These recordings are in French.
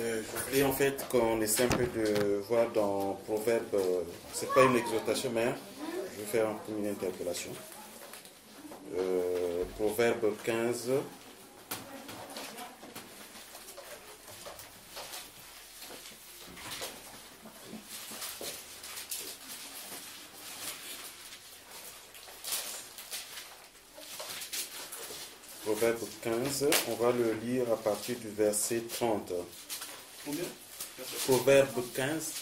Je voulais en fait qu'on essaie un peu de voir dans Proverbe, c'est pas une exhortation, mais je vais faire une interpellation. Proverbe 15. Proverbe 15, on va le lire à partir du verset 30. Combien? Proverbe 15.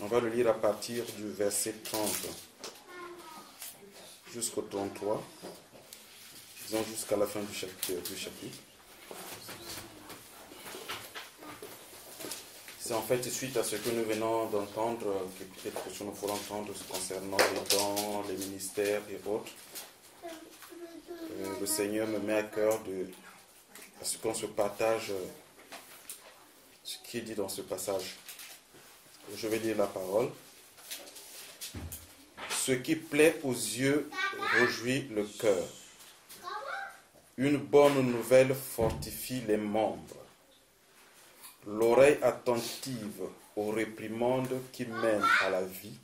On va le lire à partir du verset 30 jusqu'au 33. Disons jusqu'à la fin du chapitre. C'est en fait suite à ce que nous venons d'entendre, que peut-être que nous pourrons entendre concernant les dons, les ministères et autres. Le Seigneur me met à cœur à ce qu'on se partage ce qui est dit dans ce passage. Je vais lire la parole. Ce qui plaît aux yeux réjouit le cœur. Une bonne nouvelle fortifie les membres. L'oreille attentive aux réprimandes qui mènent à la vie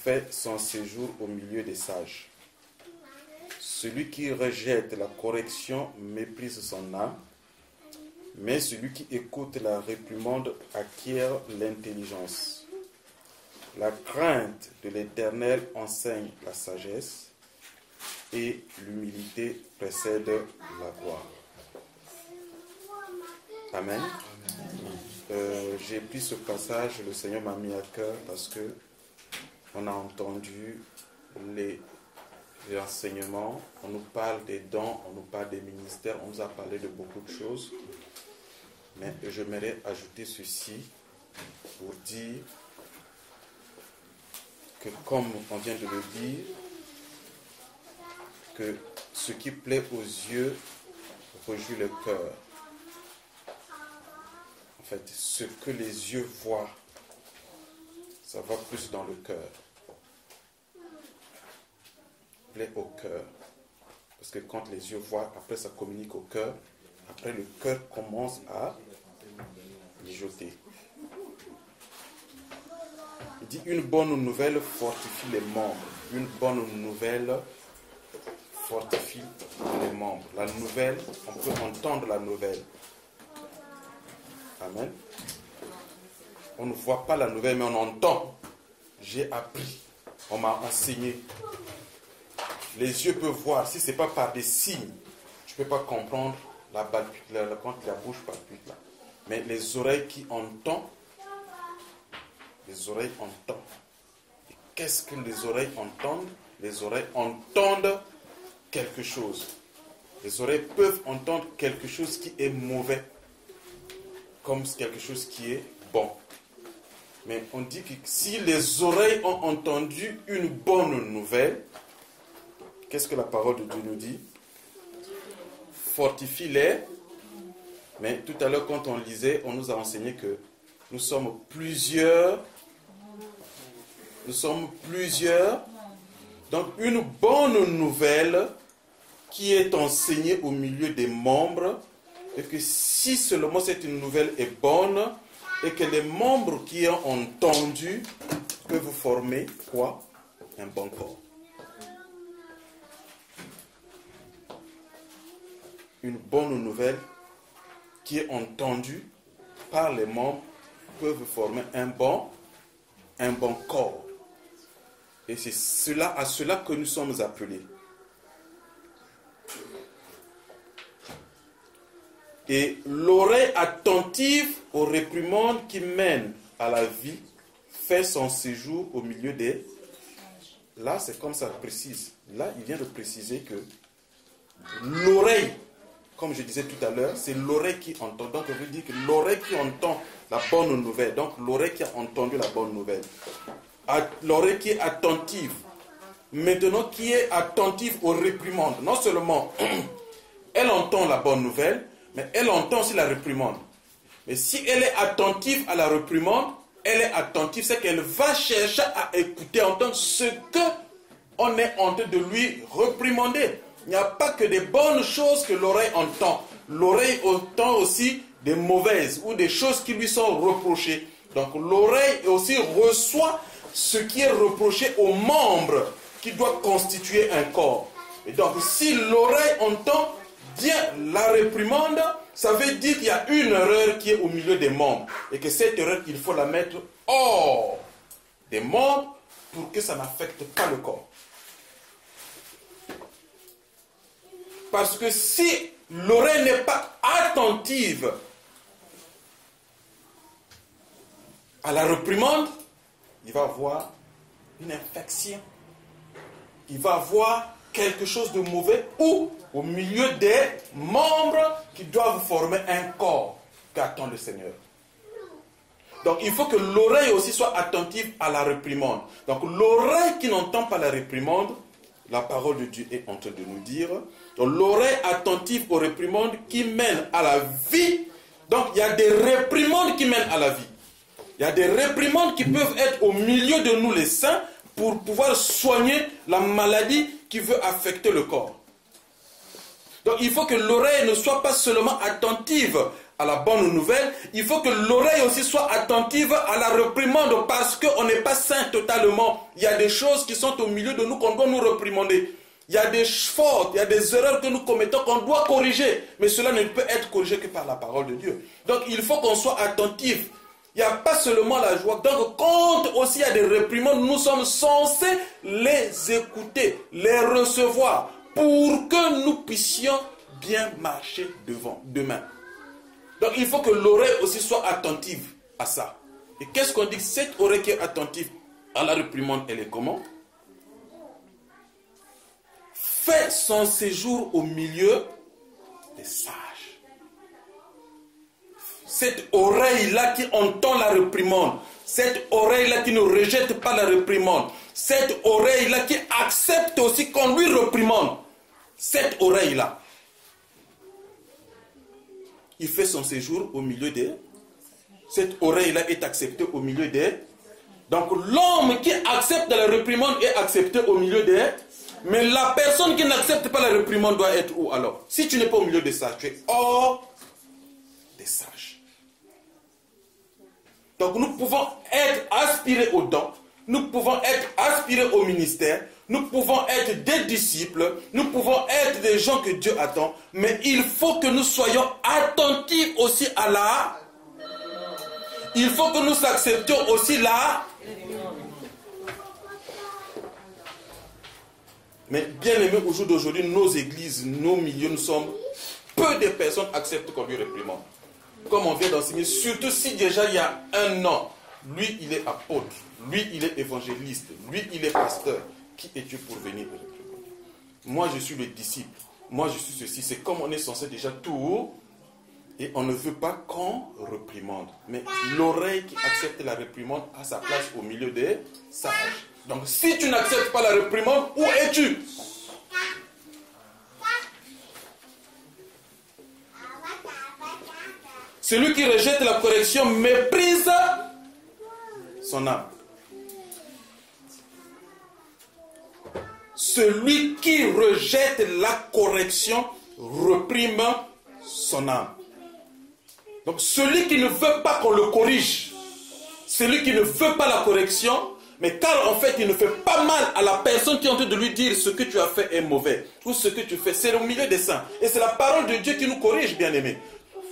fait son séjour au milieu des sages. Celui qui rejette la correction méprise son âme, mais celui qui écoute la réprimande acquiert l'intelligence. La crainte de l'Éternel enseigne la sagesse et l'humilité précède la gloire. Amen. J'ai pris ce passage, le Seigneur m'a mis à cœur parce que on a entendu les enseignements, on nous parle des dons, on nous parle des ministères, on nous a parlé de beaucoup de choses. Mais j'aimerais ajouter ceci pour dire que, comme on vient de le dire, que ce qui plaît aux yeux réjouit le cœur. En fait, ce que les yeux voient, ça va plus dans le cœur. Plaît au cœur. Parce que quand les yeux voient, après ça communique au cœur. Après, le cœur commence à mijoter. Il dit, une bonne nouvelle fortifie les membres. Une bonne nouvelle fortifie les membres. La nouvelle, on peut entendre la nouvelle. Amen. On ne voit pas la nouvelle, mais on entend. J'ai appris. On m'a enseigné. Les yeux peuvent voir. Si ce n'est pas par des signes, je ne peux pas comprendre quand la bouche palpite là. Mais les oreilles qui entendent, les oreilles entendent. Et qu'est-ce que les oreilles entendent? Les oreilles entendent quelque chose. Les oreilles peuvent entendre quelque chose qui est mauvais, comme quelque chose qui est bon. Mais on dit que si les oreilles ont entendu une bonne nouvelle, qu'est-ce que la parole de Dieu nous dit? Fortifie-les. Mais tout à l'heure, quand on lisait, on nous a enseigné que nous sommes plusieurs. Nous sommes plusieurs. Donc, une bonne nouvelle qui est enseignée au milieu des membres, et que si seulement cette nouvelle est bonne, et que les membres qui ont entendu peuvent former quoi? Un bon corps. Une bonne nouvelle qui est entendue par les membres peuvent former un bon corps. Et c'est à cela que nous sommes appelés. Et l'oreille attentive aux réprimandes qui mènent à la vie fait son séjour au milieu des... Là, c'est comme ça précise. Là, il vient de préciser que l'oreille, comme je disais tout à l'heure, c'est l'oreille qui entend. Donc, on veut dire que l'oreille qui entend la bonne nouvelle. Donc, l'oreille qui a entendu la bonne nouvelle. L'oreille qui est attentive. Maintenant, qui est attentive aux réprimandes. Non seulement, elle entend la bonne nouvelle, mais elle entend aussi la réprimande. Mais si elle est attentive à la réprimande, elle est attentive, c'est qu'elle va chercher à écouter, entendre ce qu'on est en train de lui réprimander. Il n'y a pas que des bonnes choses que l'oreille entend. L'oreille entend aussi des mauvaises ou des choses qui lui sont reprochées. Donc l'oreille aussi reçoit ce qui est reproché aux membres qui doivent constituer un corps. Et donc si l'oreille entend bien la réprimande, ça veut dire qu'il y a une erreur qui est au milieu des membres. Et que cette erreur, il faut la mettre hors des membres pour que ça n'affecte pas le corps. Parce que si l'oreille n'est pas attentive à la réprimande, il va avoir une infection. Il va avoir quelque chose de mauvais ou au milieu des membres qui doivent former un corps qu'attend le Seigneur. Donc il faut que l'oreille aussi soit attentive à la réprimande. Donc l'oreille qui n'entend pas la réprimande, la parole de Dieu est en train de nous dire, donc l'oreille attentive aux réprimandes qui mènent à la vie. Donc il y a des réprimandes qui mènent à la vie. Il y a des réprimandes qui peuvent être au milieu de nous les saints pour pouvoir soigner la maladie qui veut affecter le corps. Donc il faut que l'oreille ne soit pas seulement attentive à la bonne nouvelle, il faut que l'oreille aussi soit attentive à la réprimande parce qu'on n'est pas saint totalement. Il y a des choses qui sont au milieu de nous qu'on doit nous réprimander. Il y a des fautes, il y a des erreurs que nous commettons qu'on doit corriger. Mais cela ne peut être corrigé que par la parole de Dieu. Donc il faut qu'on soit attentif. Il n'y a pas seulement la joie. Donc quand aussi il y a des réprimandes, nous sommes censés les écouter, les recevoir pour que nous puissions bien marcher demain. Donc il faut que l'oreille aussi soit attentive à ça. Et qu'est-ce qu'on dit? Cette oreille qui est attentive à la réprimande, elle est comment? Fait son séjour au milieu des sages. Cette oreille-là qui entend la réprimande, cette oreille-là qui ne rejette pas la réprimande, cette oreille-là qui accepte aussi qu'on lui réprimande, cette oreille-là, il fait son séjour au milieu des... Cette oreille-là est acceptée au milieu des... Donc l'homme qui accepte la réprimande est accepté au milieu des... Mais la personne qui n'accepte pas la réprimande doit être où alors? Si tu n'es pas au milieu des sages, tu es hors des sages. Donc nous pouvons être aspirés aux dons, nous pouvons être aspirés au ministère, nous pouvons être des disciples, nous pouvons être des gens que Dieu attend, mais il faut que nous soyons attentifs aussi à la... Il faut que nous acceptions aussi la... Mais bien aimé, au jour d'aujourd'hui, nos églises, nos milieux, nous sommes... Peu de personnes acceptent qu'on lui réprimande. Comme on vient d'enseigner, surtout si déjà il y a un an, lui il est apôtre, lui il est évangéliste, lui il est pasteur. Qui es-tu pour venir me réprimander? Moi je suis le disciple, moi je suis ceci. C'est comme on est censé déjà tout, et on ne veut pas qu'on réprimande. Mais l'oreille qui accepte la réprimande a sa place au milieu des sages. Donc si tu n'acceptes pas la réprimande, où es-tu? Celui qui rejette la correction méprise son âme. Celui qui rejette la correction réprime son âme. Donc celui qui ne veut pas qu'on le corrige, celui qui ne veut pas la correction, mais car en fait il ne fait pas mal à la personne qui est en train de lui dire ce que tu as fait est mauvais, ou ce que tu fais, c'est au milieu des saints. Et c'est la parole de Dieu qui nous corrige, bien aimés.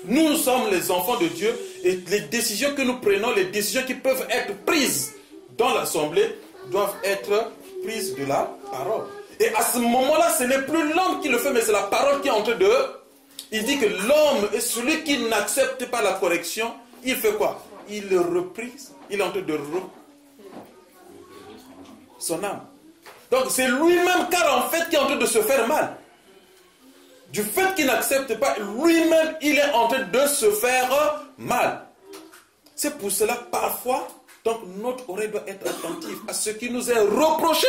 Nous sommes les enfants de Dieu et les décisions que nous prenons, les décisions qui peuvent être prises dans l'assemblée doivent être prises de la parole. Et à ce moment-là, ce n'est plus l'homme qui le fait, mais c'est la parole qui est en train de... Il dit que l'homme est celui qui n'accepte pas la correction, il fait quoi? Il le reprise, il est en train de son âme. Donc c'est lui-même, car en fait, qui est en train de se faire mal. Du fait qu'il n'accepte pas, lui-même, il est en train de se faire mal. C'est pour cela, parfois, donc notre oreille doit être attentive à ce qui nous est reproché.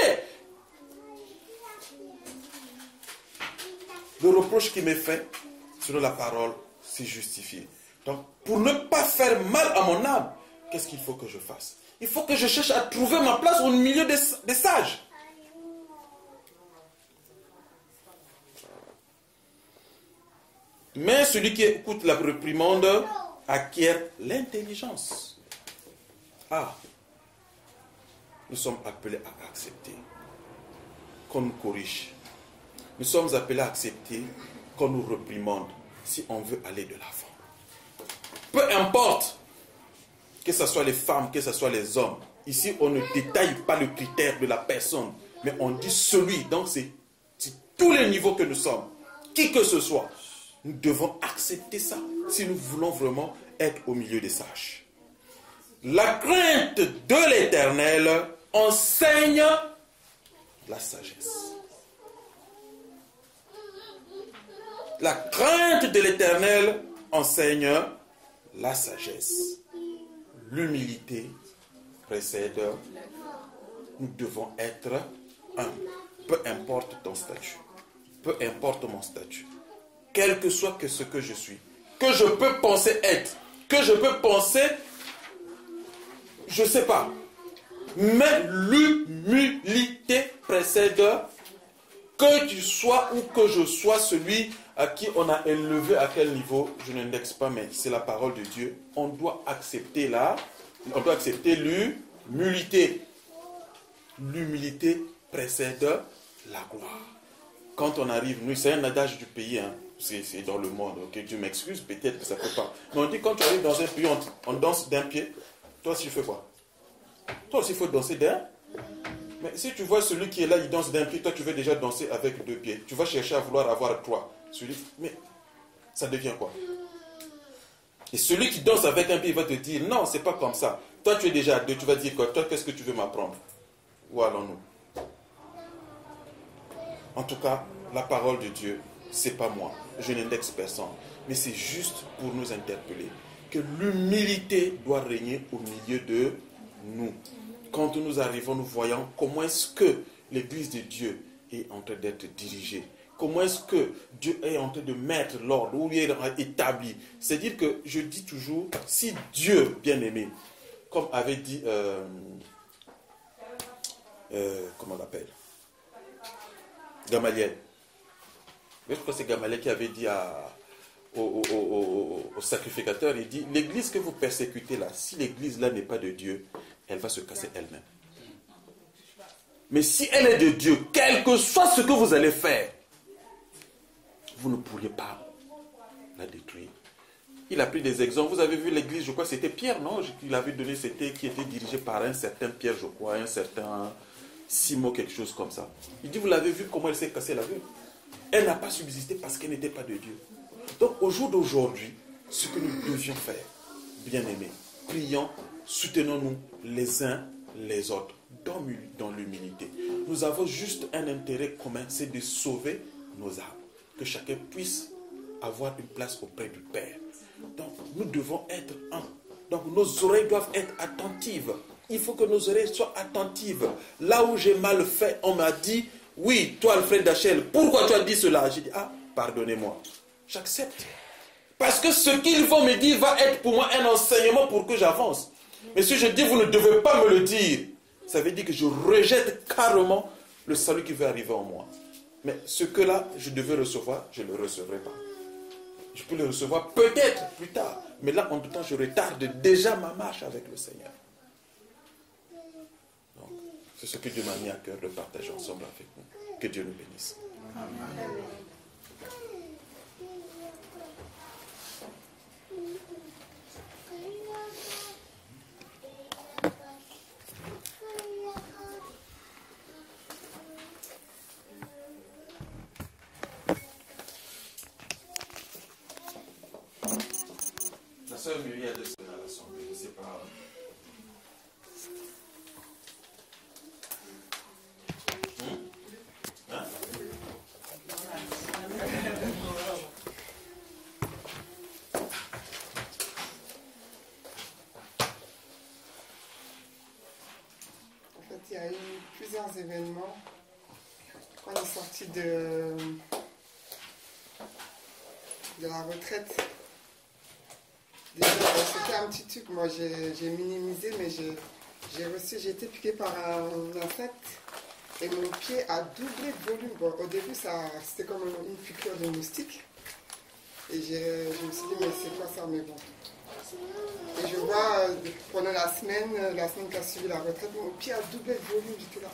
Le reproche qui m'est fait, selon la parole, c'est justifié. Donc, pour ne pas faire mal à mon âme, qu'est-ce qu'il faut que je fasse? Il faut que je cherche à trouver ma place au milieu des sages. Mais celui qui écoute la réprimande acquiert l'intelligence. Ah, nous sommes appelés à accepter qu'on nous corrige. Nous sommes appelés à accepter qu'on nous réprimande si on veut aller de l'avant. Peu importe que ce soit les femmes, que ce soit les hommes. Ici, on ne détaille pas le critère de la personne, mais on dit celui. Donc, c'est tous les niveaux que nous sommes. Qui que ce soit, nous devons accepter ça si nous voulons vraiment être au milieu des sages. La crainte de l'Éternel enseigne la sagesse. La crainte de l'Éternel enseigne la sagesse. L'humilité précède. Nous devons être humbles. Peu importe ton statut. Peu importe mon statut. Quel que soit ce que je suis. Que je peux penser être. Que je peux penser... Je ne sais pas. Mais l'humilité précède. Que tu sois ou que je sois celui à qui on a élevé à quel niveau, je n'indexe pas, mais c'est la parole de Dieu. On doit accepter l'humilité. L'humilité précède la gloire. Quand on arrive, nous, c'est un adage du pays, hein. C'est dans le monde, ok, Dieu m'excuse, peut-être que ça ne peut pas. Mais on dit quand tu arrives dans un pays, on danse d'un pied, toi aussi tu fais quoi? Toi aussi il faut danser d'un. Mais si tu vois celui qui est là, il danse d'un pied, toi tu veux déjà danser avec deux pieds. Tu vas chercher à vouloir avoir trois. Mais ça devient quoi? Et celui qui danse avec un pied, il va te dire, non, c'est pas comme ça. Toi tu es déjà à deux, tu vas dire quoi? Toi, qu'est-ce que tu veux m'apprendre? Où allons-nous? En tout cas, la parole de Dieu, c'est pas moi. Je n'indexe personne. Mais c'est juste pour nous interpeller que l'humilité doit régner au milieu de nous. Quand nous arrivons, nous voyons comment est-ce que l'Église de Dieu est en train d'être dirigée. Comment est-ce que Dieu est en train de mettre l'ordre, où il est établi. C'est-à-dire que je dis toujours, si Dieu, bien aimé, comme avait dit, comment on l'appelle, Gamaliel. Je crois que c'est Gamaliel qui avait dit au sacrificateur, il dit, l'église que vous persécutez là, si l'église là n'est pas de Dieu, elle va se casser elle-même. Mais si elle est de Dieu, quel que soit ce que vous allez faire, vous ne pourriez pas la détruire. Il a pris des exemples. Vous avez vu l'église, je crois que c'était Pierre, non? Il avait donné, c'était qui était dirigé par un certain Pierre, je crois, un certain Simon, quelque chose comme ça. Il dit, vous l'avez vu comment elle s'est cassée la gueule? Elle n'a pas subsisté parce qu'elle n'était pas de Dieu. Donc au jour d'aujourd'hui, ce que nous devions faire, bien-aimés, prions, soutenons-nous les uns les autres dans l'humilité. Nous avons juste un intérêt commun, c'est de sauver nos âmes. Que chacun puisse avoir une place auprès du Père. Donc nous devons être un. Donc nos oreilles doivent être attentives. Il faut que nos oreilles soient attentives. Là où j'ai mal fait, on m'a dit, oui, toi Alfred Dachel, pourquoi tu as dit cela? J'ai dit, ah, pardonnez-moi. J'accepte. Parce que ce qu'ils vont me dire va être pour moi un enseignement pour que j'avance. Mais si je dis, vous ne devez pas me le dire, ça veut dire que je rejette carrément le salut qui veut arriver en moi. Mais ce que là, je devais recevoir, je ne le recevrai pas. Je peux le recevoir peut-être plus tard. Mais là, en tout temps, je retarde déjà ma marche avec le Seigneur. Donc, c'est ce que Dieu m'a mis à cœur de partager ensemble avec nous. Que Dieu nous bénisse. Amen. La sœur Myriade de à l'Assemblée, je ne sais pas. Hein? En fait, il y a eu plusieurs événements. Quand on est sorti de la retraite, Déjà, c'était un petit truc, moi j'ai minimisé, mais j'ai été piquée par un insecte et mon pied a doublé de volume. Bon, au début, c'était comme une piqûre de moustique. Et je me suis dit, mais c'est quoi ça? Mais bon. Et je vois, pendant la semaine qui a suivi la retraite, mon pied a doublé de volume. J'étais là,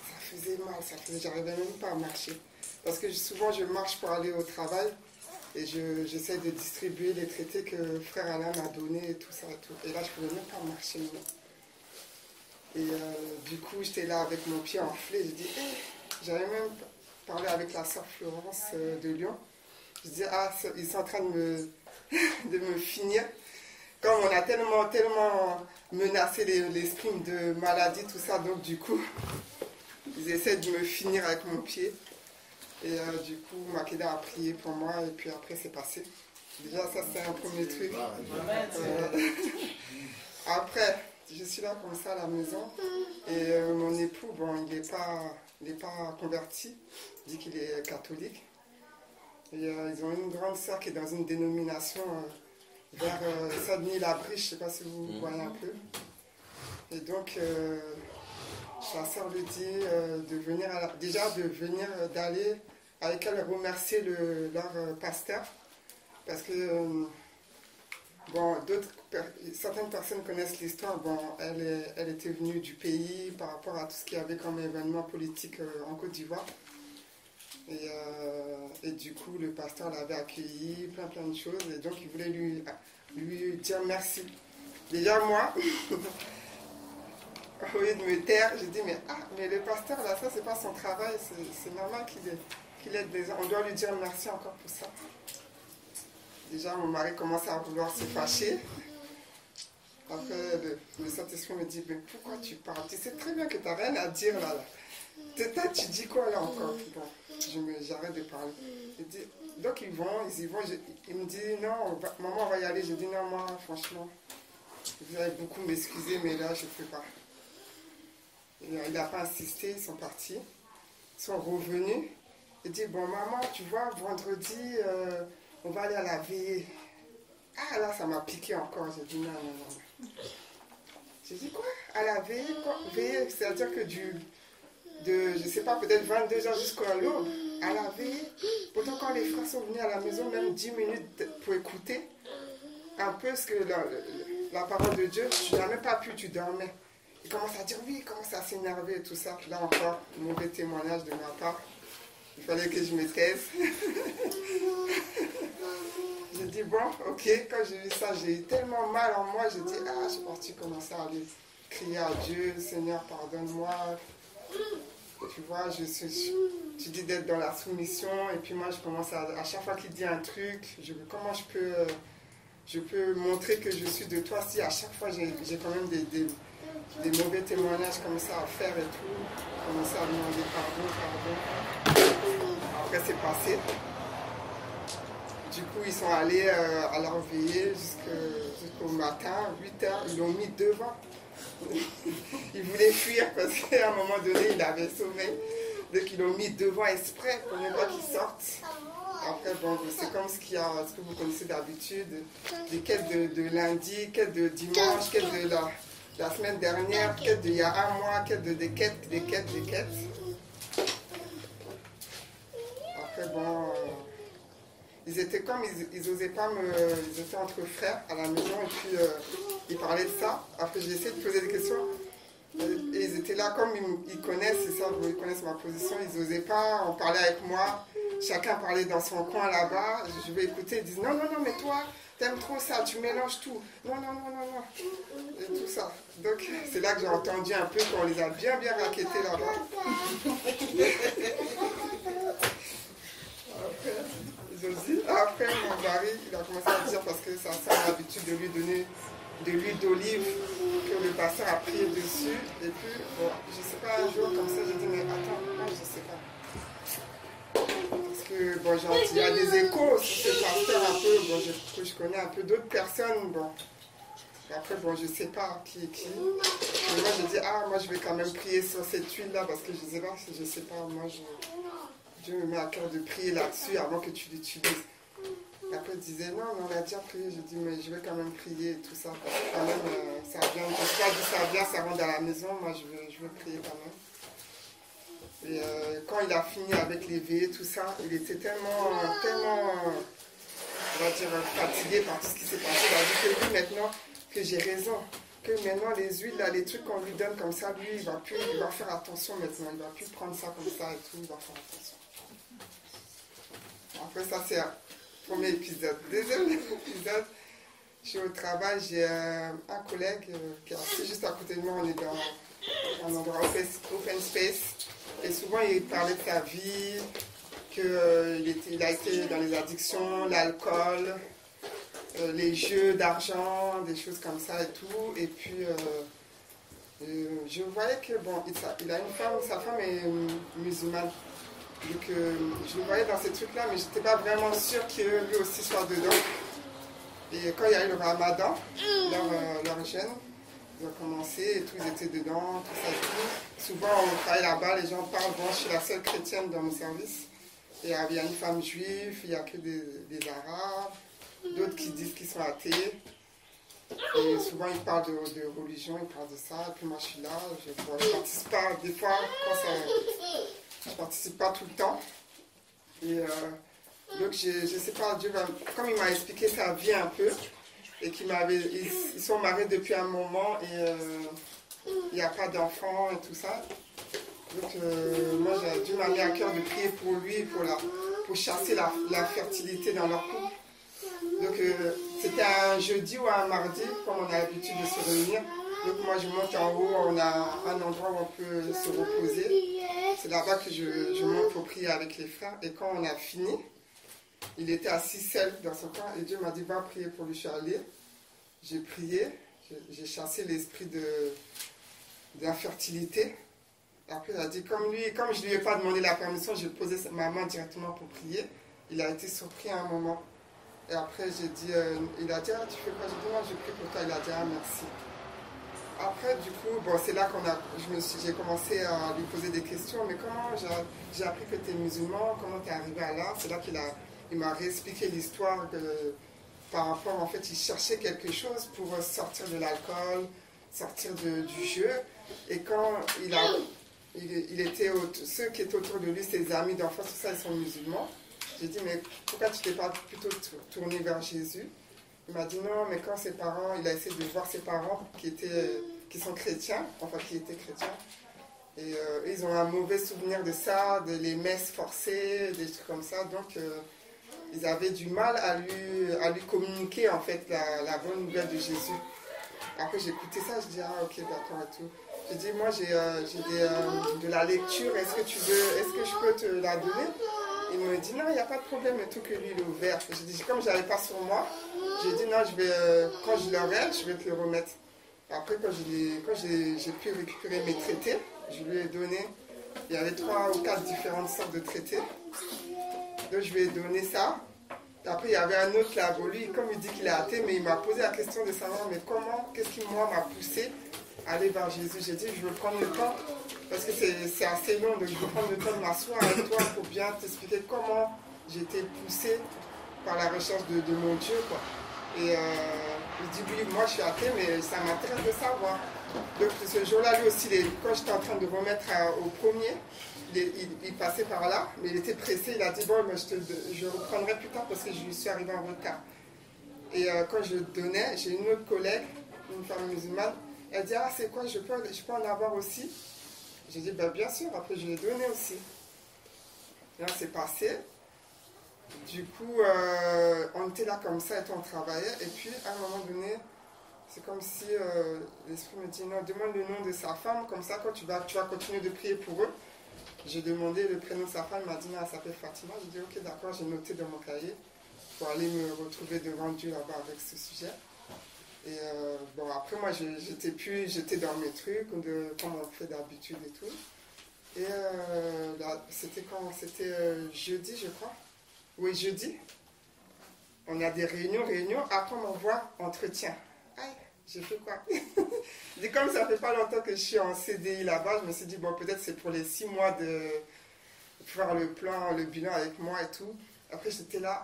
ça faisait mal, j'arrivais même pas à marcher. Parce que souvent, je marche pour aller au travail. Et j'essaie de distribuer les traités que frère Alain m'a donnés et tout ça. Et, tout. Et là, je ne pouvais même pas marcher. Et du coup, j'étais là avec mon pied enflé. Je dis, j'avais même parlé avec la sœur Florence de Lyon. Je dis, ils sont en train de me finir. Comme on a tellement menacé l'esprit de maladie, tout ça, donc du coup, ils essaient de me finir avec mon pied. Et du coup, Makeda a prié pour moi et puis après c'est passé. Déjà ça c'est un premier truc. Après, je suis là comme ça à la maison et mon époux, bon, il n'est pas converti, il dit qu'il est catholique. Et ils ont une grande sœur qui est dans une dénomination vers Saint-Denis-la-Briche, je ne sais pas si vous voyez un peu. Et donc, sa sœur lui dit de venir, d'aller avec elle remercier leur pasteur. Parce que, bon, certaines personnes connaissent l'histoire. Bon, elle était venue du pays par rapport à tout ce qu'il y avait comme événement politique en Côte d'Ivoire. Et du coup, le pasteur l'avait accueilli, plein de choses. Et donc, il voulait lui dire merci. Déjà, moi, au lieu de me taire, j'ai dit, mais le pasteur, là, ça, c'est pas son travail. C'est normal qu'il aide les gens. On doit lui dire merci encore pour ça. Déjà, mon mari commence à vouloir se fâcher. Après, le Saint-Esprit me dit, mais pourquoi tu parles? Tu sais très bien que tu n'as rien à dire là. Tu dis quoi là encore? Bon, j'arrête de parler. Donc ils y vont. Il me dit, non, maman, on va y aller. Je dis, non, moi, franchement, vous allez beaucoup m'excuser, mais là, je ne peux pas. Il n'a pas insisté, ils sont partis. Ils sont revenus. Il dit, bon, maman, tu vois, vendredi, on va aller à la veillée. Ah, là, ça m'a piqué encore. J'ai dit, non. J'ai dit, quoi? À la veillée, quoi? Veillée, c'est-à-dire que je ne sais pas, peut-être 22 h jusqu'à l'aube, à la veillée. Pourtant, quand les frères sont venus à la maison, même 10 minutes pour écouter un peu ce que la parole de Dieu, tu n'as même pas pu, tu dormais. Il commence à dire oui, il commence à s'énerver et tout ça. Là encore, mauvais témoignage de ma part. Il fallait que je me taise. J'ai dit bon, ok, quand j'ai vu ça, j'ai eu tellement mal en moi, j'ai dit je suis partie commencer à aller crier à Dieu, Seigneur, pardonne-moi. Tu vois, tu dis d'être dans la soumission, et puis moi je commence à chaque fois qu'il dit un truc, comment je peux montrer que je suis de toi si à chaque fois j'ai quand même des mauvais témoignages comme ça à faire et tout, commencer à demander pardon. Après c'est passé. Du coup ils sont allés à leur veillée jusqu'au matin, 8 h, ils l'ont mis devant. Il voulait fuir parce qu'à un moment donné il avait sommeil, donc ils l'ont mis devant exprès pour ne pas qu'il sorte. Après bon, c'est comme ce que vous connaissez d'habitude, des quêtes de lundi, quêtes de dimanche, quêtes de la semaine dernière, quêtes d'il y a un mois, quêtes des quêtes. Après bon, ils étaient comme, ils osaient pas ils étaient entre frères à la maison et puis ils parlaient de ça. Après j'ai essayé de poser des questions et ils étaient là comme ils connaissent, c'est ça, ils connaissent ma position, ils osaient pas en parler avec moi. Chacun parlait dans son coin là-bas, je vais écouter, ils disent non, mais toi, t'aimes trop ça, tu mélanges tout. Non. Et tout ça. Donc c'est là que j'ai entendu un peu qu'on les a bien raquettés là-bas. Après, mon mari, il a commencé à dire, parce que sa sœur a l'habitude de lui donner de l'huile d'olive, que le pasteur a prié dessus. Et puis, bon, je ne sais pas, un jour comme ça, j'ai dit, mais attends, moi, je ne sais pas. Parce que, bon, il y a des échos sur ce pasteur un peu, bon, je connais un peu d'autres personnes, bon. Après, bon, je ne sais pas qui est qui. Mais moi, je dis, moi, je vais quand même prier sur cette huile-là, parce que je ne sais pas, moi, Dieu me met à cœur de prier là-dessus avant que tu l'utilises. Après, il disait, non, mais on a déjà prié. Je dis, mais je vais quand même prier et tout ça. Parce que quand même, ça vient, ça rentre à la maison. Moi, je veux prier quand même. Et quand il a fini avec les veillées, tout ça, il était tellement, on va dire, fatigué par tout ce qui s'est passé. Il a dit que lui, maintenant, que j'ai raison. Que maintenant, les huiles, là, les trucs qu'on lui donne comme ça, lui, il va faire attention maintenant. Il ne va plus prendre ça comme ça et tout. Il va faire attention. Après, ça, c'est un premier épisode. Deuxième épisode, je suis au travail, j'ai un collègue qui est assis juste à côté de moi. On est dans un endroit open space. Et souvent, il parlait de sa vie, qu'il a été dans les addictions, l'alcool, les jeux d'argent, des choses comme ça et tout. Et puis, je voyais que, bon, il a une femme, sa femme est musulmane. Donc, je le voyais dans ces trucs-là, mais je n'étais pas vraiment sûre que lui aussi soit dedans. Et quand il y a eu le ramadan, leur jeûne, ils ont commencé et tout, ils étaient dedans, tout ça et tout. Souvent, on travaille là-bas, les gens parlent, bon, je suis la seule chrétienne dans mon service. Et il y a une femme juive, il n'y a que des arabes, d'autres qui disent qu'ils sont athées. Et souvent, ils parlent de religion, ils parlent de ça. Et puis moi, je suis là, je participe pas, des fois, je ne participe pas tout le temps. Et donc, je ne sais pas, Dieu comme il m'a expliqué sa vie un peu, et ils sont mariés depuis un moment, et il n'y a pas d'enfants et tout ça. Donc, moi, Dieu m'a mis à cœur de prier pour lui, pour chasser la fertilité dans leur couple. Donc, c'était un jeudi ou un mardi, comme on a l'habitude de se réunir. Donc, moi, je monte en haut, on a un endroit où on peut se reposer. C'est là-bas que je monte pour prier avec les frères. Et quand on a fini, il était assis seul dans son coin. Et Dieu m'a dit, va prier pour lui. Je suis allée. J'ai prié. J'ai chassé l'esprit d'infertilité. Après, il a dit, comme je ne lui ai pas demandé la permission, j'ai posé ma main directement pour prier. Il a été surpris à un moment. Et après, j'ai dit, il a dit, ah, tu fais quoi? J'ai dit, moi, je prie pour toi. Il a dit, ah, merci. Après, du coup, bon, c'est là j'ai commencé à lui poser des questions. Mais comment j'ai appris que tu es musulman? Comment tu es arrivé à là? C'est là qu'il m'a réexpliqué l'histoire par rapport, en fait, il cherchait quelque chose pour sortir de l'alcool, sortir du jeu. Et quand il était, ceux qui étaient autour de lui, ses amis d'enfance, tout ça, ils sont musulmans. J'ai dit, mais pourquoi tu t'es pas plutôt tourné vers Jésus? Il m'a dit non, mais quand ses parents, il a essayé de voir ses parents qui sont chrétiens, enfin qui étaient chrétiens, et ils ont un mauvais souvenir de ça, de les messes forcées, des trucs comme ça, donc ils avaient du mal à lui communiquer en fait la bonne nouvelle de Jésus. Après j'ai écouté ça, je dis ah ok d'accord et tout. J'ai dit moi j'ai de la lecture, est-ce que je peux te la donner? Il me dit non, il n'y a pas de problème et tout, que lui il est ouvert. J'ai dit comme je n'avais pas sur moi, j'ai dit non, quand je l'aurai, je vais te le remettre. Après quand j'ai pu récupérer mes traités, je lui ai donné, il y avait 3 ou 4 différentes sortes de traités. Donc je lui ai donné ça. Et après il y avait un autre là, lui comme il dit qu'il est athée, mais il m'a posé la question de savoir mais qu'est-ce qui moi m'a poussé à aller vers Jésus. J'ai dit je veux prendre le temps. Parce que c'est assez long, donc je vais prendre le temps de m'asseoir avec toi pour bien t'expliquer comment j'ai été poussée par la recherche de mon Dieu, quoi. Et il dit oui, moi je suis athée, mais ça m'intéresse de savoir. Donc ce jour-là, lui aussi, quand j'étais en train de remettre au premier, il passait par là, mais il était pressé, il a dit bon, mais je reprendrai plus tard parce que je suis arrivée en retard. Et quand je donnais, j'ai une autre collègue, une femme musulmane, elle dit ah c'est quoi, je peux en avoir aussi? J'ai dit, ben, bien sûr, après je l'ai donné aussi. Là, c'est passé. Du coup, on était là comme ça et on travaillait. Et puis, à un moment donné, c'est comme si l'esprit me dit, non, demande le nom de sa femme. Comme ça, quand tu vas continuer de prier pour eux. J'ai demandé le prénom de sa femme. Il m'a dit, non, elle s'appelle Fatima. J'ai dit, ok, d'accord, j'ai noté dans mon cahier pour aller me retrouver devant Dieu là-bas avec ce sujet. Et bon, après, moi, j'étais dans mes trucs, comme on fait d'habitude et tout. Et là, c'était quand? C'était jeudi, je crois. Oui, jeudi. On a des réunions. Après, on m'envoie entretien. Aïe, j'ai fait quoi? Et comme ça fait pas longtemps que je suis en CDI là-bas, je me suis dit, bon, peut-être c'est pour les 6 mois de faire le plan, le bilan avec moi et tout. Après, j'étais là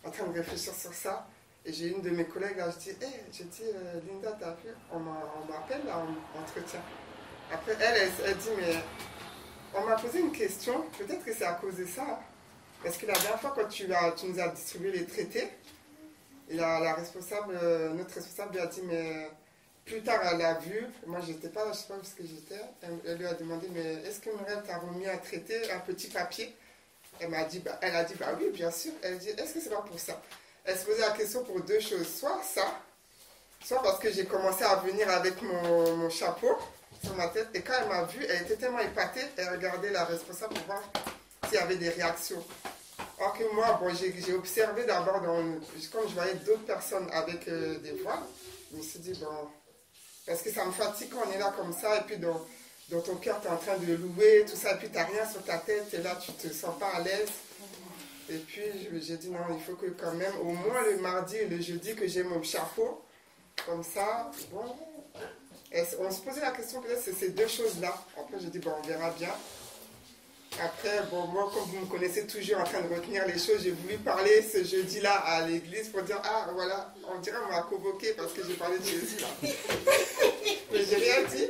en train de réfléchir sur ça. Et j'ai une de mes collègues là, je dis, Linda, t'as vu, on m'appelle là en entretien. Après, elle dit, mais on m'a posé une question, peut-être que c'est à cause de ça. Parce que la dernière fois, quand tu nous as distribué les traités, et notre responsable lui a dit, mais plus tard, elle a vu, moi j'étais pas là, je sais pas où est-ce que j'étais, elle lui a demandé, mais est-ce que Mireille t'a remis un traité, un petit papier? Elle a dit, bah oui, bien sûr. Elle dit, est-ce que c'est pas pour ça? Elle se posait la question pour deux choses, soit ça, soit parce que j'ai commencé à venir avec mon chapeau sur ma tête, et quand elle m'a vue, elle était tellement épatée, elle regardait la responsable pour voir s'il y avait des réactions. Alors que moi, bon, j'ai observé d'abord, comme je voyais d'autres personnes avec des voiles, je me suis dit, bon, parce que ça me fatigue quand on est là comme ça, et puis dans ton cœur, tu es en train de louer, tout ça, et puis tu n'as rien sur ta tête, et là, tu ne te sens pas à l'aise. Et puis, j'ai dit, non, il faut que quand même, au moins le mardi et le jeudi, que j'ai mon chapeau, comme ça, bon. Et on se posait la question, peut-être, c'est ces deux choses-là. Après, j'ai dit, bon, on verra bien. Après, bon, moi, comme vous me connaissez toujours en train de retenir les choses, j'ai voulu parler ce jeudi-là à l'église pour dire, ah, voilà, on dirait qu'on m'a convoqué parce que j'ai parlé de Jésus, là. Mais j'ai rien dit.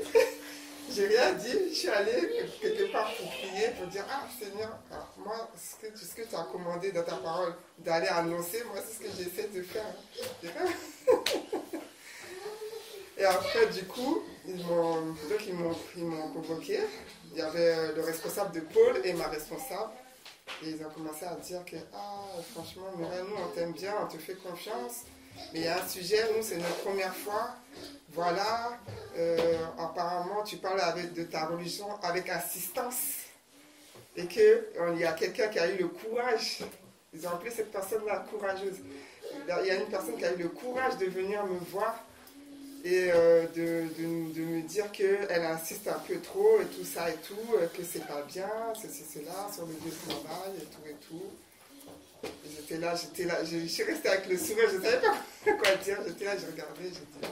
J'ai rien dit. Je suis allée quelque part pour prier, pour dire, ah, Seigneur, moi, ce que tu as commandé dans ta parole, d'aller annoncer, moi, c'est ce que j'essaie de faire. Et après, du coup, ils m'ont convoqué. Il y avait le responsable de pôle et ma responsable. Et ils ont commencé à dire que, ah, franchement, Mireille, nous, on t'aime bien, on te fait confiance. Mais il y a un sujet, nous, c'est notre première fois. Voilà, apparemment, tu parles de ta religion avec assistance. Et qu'il y a quelqu'un qui a eu le courage. Ils ont appelé cette personne-là courageuse. Il y a une personne qui a eu le courage de venir me voir et de me dire qu'elle insiste un peu trop et tout ça et tout, que c'est pas bien, c'est là, sur le lieu de travail et tout. J'étais là, je suis restée avec le sourire, je ne savais pas quoi dire, j'étais là, je regardais, j'étais...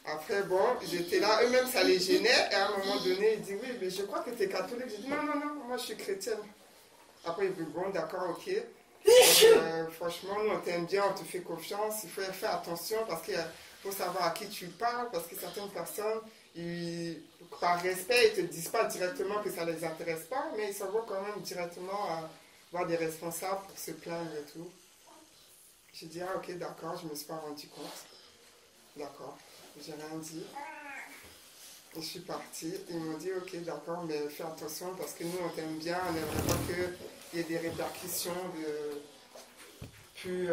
Après, bon, j'étais là, eux-mêmes ça les gênait, et à un moment donné, ils disent, oui, mais je crois que tu es catholique. J'ai dit, non, moi je suis chrétienne. Après, ils disent, bon, d'accord, ok. Franchement, nous on t'aime bien, on te fait confiance, il faut faire attention parce qu'il faut savoir à qui tu parles, parce que certaines personnes, par respect, ils ne te disent pas directement que ça ne les intéresse pas, mais ils s'en vont quand même directement à voir des responsables pour se plaindre et tout. J'ai dit, ah ok, d'accord, je ne me suis pas rendu compte. D'accord, j'ai rien dit. Et je suis partie, ils m'ont dit, ok, d'accord, mais fais attention parce que nous on t'aime bien, on n'aimerait pas qu'il y ait des répercussions plus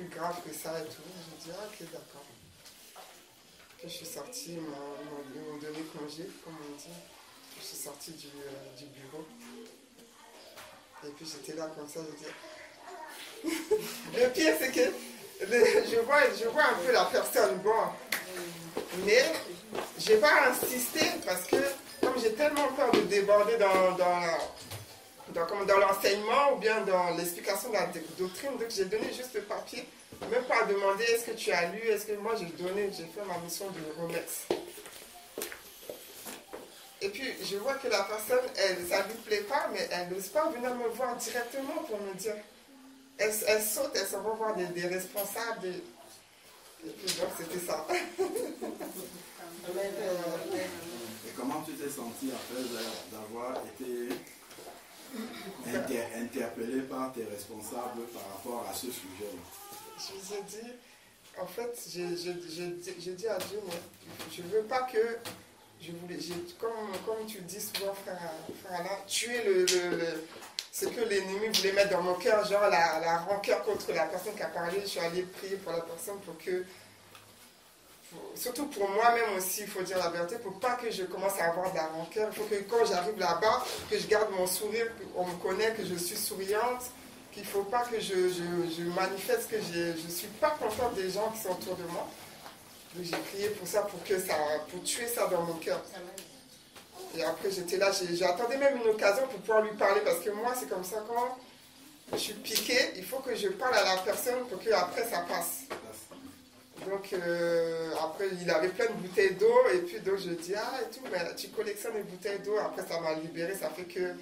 graves que ça et tout. J'ai dit, ah ok, d'accord. Puis je suis sortie, ils m'ont donné congé, comme on dit. Je suis sortie du bureau. Et puis j'étais là comme ça, je dis... Le pire c'est que je vois un peu la personne, bon, mais je n'ai pas insisté parce que comme j'ai tellement peur de déborder dans l'enseignement ou bien dans l'explication de la doctrine, donc j'ai donné juste le papier, même pas demander est-ce que tu as lu, est-ce que moi j'ai fait ma mission de remettre. Et puis je vois que la personne, ça ne lui plaît pas, mais elle n'ose pas venir me voir directement pour me dire. Elle saute, elle s'en va voir des responsables. Et puis donc c'était ça. Et comment tu t'es sentie après d'avoir été interpellée par tes responsables par rapport à ce sujet-là? Je vous ai dit, en fait, j'ai dit à Dieu, moi, je ne veux pas que, comme tu dis souvent, frère Alain, tuer ce que l'ennemi voulait mettre dans mon cœur, genre la rancœur contre la personne qui a parlé. Je suis allée prier pour la personne pour que, surtout pour moi-même aussi, il faut dire la vérité, pour pas que je commence à avoir de la rancœur. Il faut que quand j'arrive là-bas, que je garde mon sourire, qu'on me connaît, que je suis souriante, qu'il ne faut pas que je manifeste que je ne suis pas contente des gens qui sont autour de moi. Donc j'ai prié pour ça, pour tuer ça dans mon cœur. Et après j'étais là, j'attendais même une occasion pour pouvoir lui parler, parce que moi c'est comme ça, quand je suis piquée, il faut que je parle à la personne pour qu'après ça passe. Donc après il avait plein de bouteilles d'eau, et puis donc je dis, ah et tout, mais tu collectionnes les bouteilles d'eau, après ça m'a libéré, ça fait que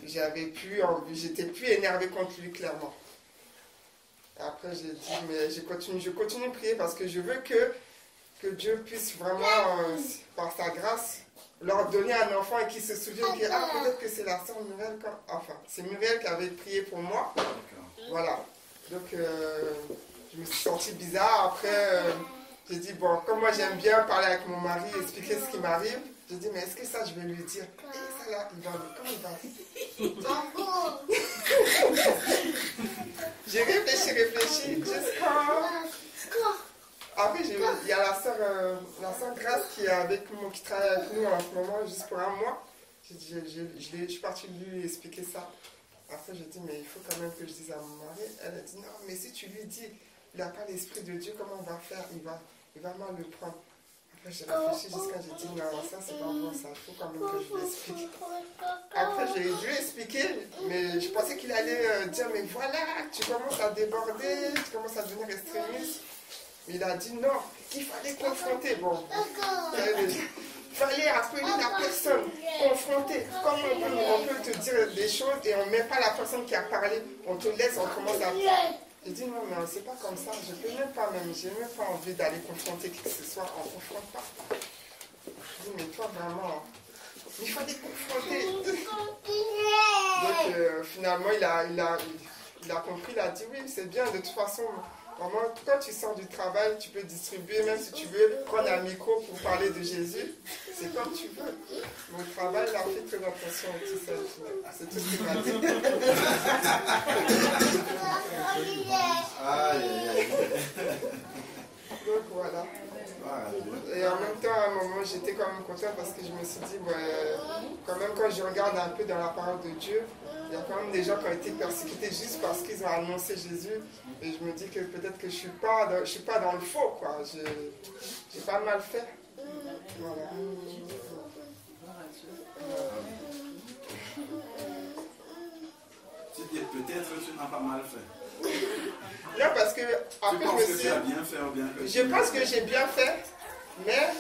j'étais plus énervée contre lui clairement. Et après, j'ai dit, mais je continue de prier parce que je veux que Dieu puisse vraiment, par sa grâce, leur donner un enfant et qu'ils se souviennent que peut-être que c'est la sœur Muriel. Enfin, c'est Muriel qui avait prié pour moi. Voilà. Donc, je me suis sentie bizarre. Après, j'ai dit, bon, comme moi j'aime bien parler avec mon mari, expliquer ce qui m'arrive, j'ai dit, mais est-ce que ça, je vais lui dire? Et ça là, il va, comment il va? J'ai réfléchi, après, il y a la sœur Grace qui est avec nous, qui travaille avec nous en ce moment, juste pour un mois. Je suis partie lui expliquer ça. Après, j'ai dit, mais il faut quand même que je dise à mon mari. Elle a dit, non, mais si tu lui dis, il n'a pas l'esprit de Dieu, comment on va faire? Il va mal le prendre. Après, j'ai réfléchi jusqu'à, j'ai dit, non, ça, c'est pas bon, ça. Il faut quand même que je lui explique. Après, j'ai dû expliquer, mais je pensais qu'il allait dire, mais voilà, tu commences à déborder, tu commences à devenir extrémiste. Mais il a dit non, qu'il fallait confronter. Bon, il fallait appeler la personne, confronter. Comme on peut te dire des choses et on ne met pas la personne qui a parlé, on te laisse, on commence à... J'ai dit non, mais c'est pas comme ça, je peux même pas même, j'ai même pas envie d'aller confronter qui que ce soit, on ne confronte pas. Je dis mais toi vraiment, il fallait confronter. Donc finalement il a compris, il a dit oui, c'est bien, de toute façon... Vraiment, quand tu sors du travail, tu peux distribuer, même si tu veux prendre un micro pour parler de Jésus, c'est comme tu veux. Mon travail, il a fait très attention à tout ça. C'est tout ce qu'il m'a dit. Donc voilà. Et en même temps, à un moment, j'étais quand même contente parce que je me suis dit, quand même, quand je regarde un peu dans la parole de Dieu, il y a quand même des gens qui ont été persécutés juste parce qu'ils ont annoncé Jésus. Et je me dis que peut-être que je suis pas dans le faux, quoi. J'ai pas mal fait. Voilà. Peut-être que tu n'as pas mal fait. Non, parce que après, tu penses que tu as bien fait ou bien que je pense que j'ai bien fait, mais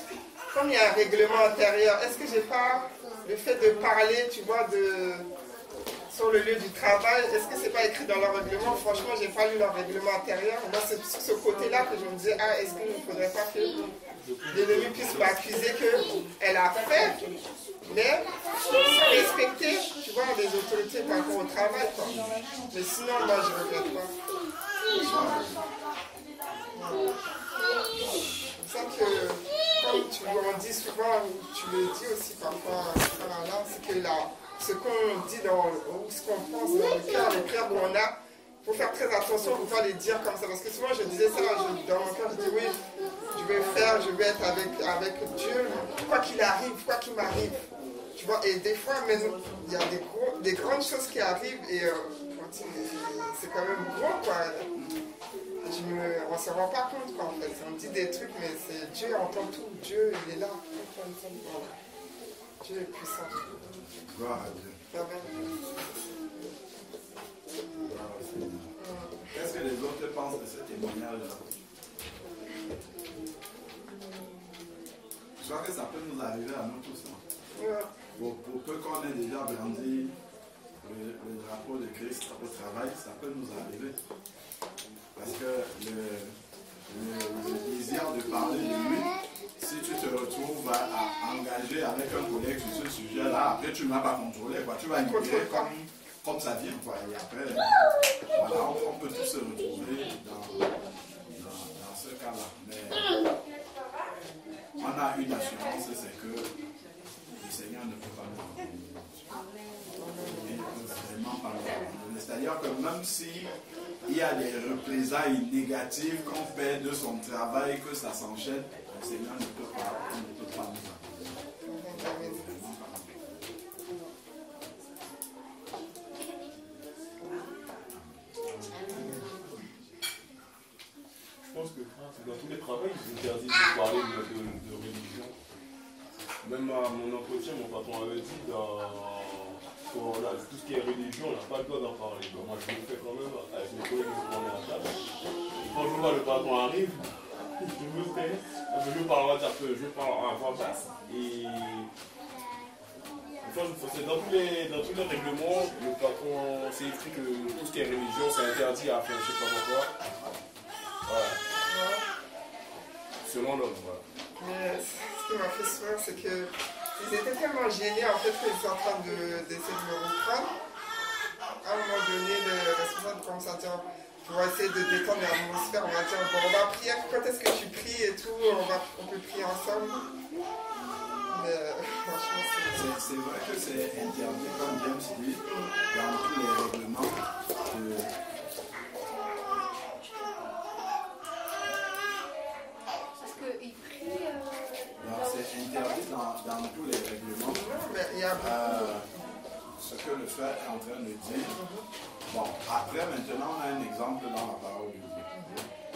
comme il y a un règlement intérieur, est-ce que j'ai pas le fait de parler, tu vois, sur le lieu du travail, est-ce que c'est pas écrit dans leur règlement? Franchement, j'ai pas lu leur règlement intérieur. Moi, c'est sur ce côté-là que je me disais, est-ce qu'il ne faudrait pas que l'ennemi puisse m'accuser qu'elle a fait, mais sans respecter, tu vois, les autorités par rapport au travail, quoi. Mais sinon, moi, je ne regrette pas. C'est ça que, comme on dit souvent, tu le dis aussi parfois, c'est que ce qu'on dit ou ce qu'on pense dans le cœur, les prières qu'on a, il faut faire très attention pour ne pas les dire comme ça. Parce que souvent je disais ça, dans mon cœur, je dis oui, je vais être avec Dieu, quoi qu'il arrive, quoi qu'il m'arrive. Tu vois, et des fois, mais il y a des grandes choses qui arrivent et c'est quand même gros, quoi. On ne se rend pas compte, quoi, en fait. On dit des trucs, mais c'est Dieu entend tout. Dieu, il est là. Dieu est puissant. Gloire à Dieu. Qu'est-ce que les autres pensent de ce témoignage-là? Je crois que ça peut nous arriver à nous tous. Hein. Pour peu qu'on ait déjà brandi le drapeau de Christ au travail, ça peut nous arriver. Parce que le désir de parler de lui, si tu te retrouves à engager avec un collègue sur ce sujet-là, après tu ne vas pas contrôler, quoi. Tu vas immigrer comme ça vient, quoi. Et après, voilà, on peut tous se retrouver dans ce cas-là. Mais on a une assurance, c'est que le Seigneur ne peut pas nous abandonner. Il ne peut vraiment pas nous abandonner. C'est-à-dire que même si il y a des représailles négatives qu'on fait de son travail, que ça s'enchaîne, le Seigneur ne peut pas nous abandonner. Je pense que dans tous les travails, ils interdisent de parler de religion. Même à mon entretien, mon patron avait dit pour tout ce qui est religion, on n'a pas le droit d'en parler. Donc moi, je le fais quand même avec mes collègues qui sont à table. Et quand je vois le patron arrive, je me tais. Je parle à voix basse. Et il c'est dans tous les règlements, le patron, c'est écrit que tout ce qui est religion, c'est interdit à faire, je sais pas pourquoi. Voilà. Selon l'homme, voilà. Mais ce qui m'a fait sourire, c'est qu'ils étaient tellement gênés en fait qu'ils étaient en train d'essayer de me reprendre. À un moment donné, le responsable commence à dire, pour essayer de détendre l'atmosphère, on va dire, bon, on va prier, quand est-ce que tu pries et tout, on peut prier ensemble. Mais franchement, c'est vrai que c'est interdit, comme James dit, dans tous les règlements de... C'est interdit dans tous les règlements. Mais il y a ce que le frère est en train de dire. Bon, après, maintenant, on a un exemple dans la parole de Dieu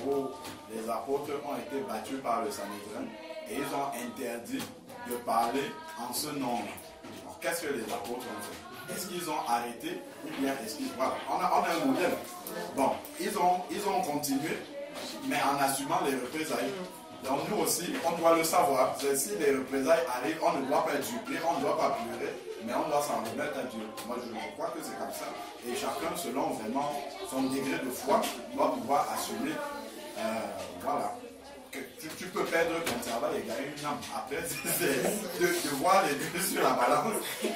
où les apôtres ont été battus par le Sanhédrin et ils ont interdit de parler en ce nom. Qu'est-ce que les apôtres ont fait? Est-ce qu'ils ont arrêté ou bien est-ce qu'ils... Voilà, on a un modèle. Bon, ils ont continué, mais en assumant les représailles. Donc nous aussi, on doit le savoir. Si les représailles arrivent, on ne doit pas être surpris, on ne doit pas pleurer, mais on doit s'en remettre à Dieu. Moi, je crois que c'est comme ça. Et chacun, selon vraiment son degré de foi, doit pouvoir assumer. Voilà. Tu peux perdre ton travail et gagner une âme. Après, c'est de voir les deux sur la balance.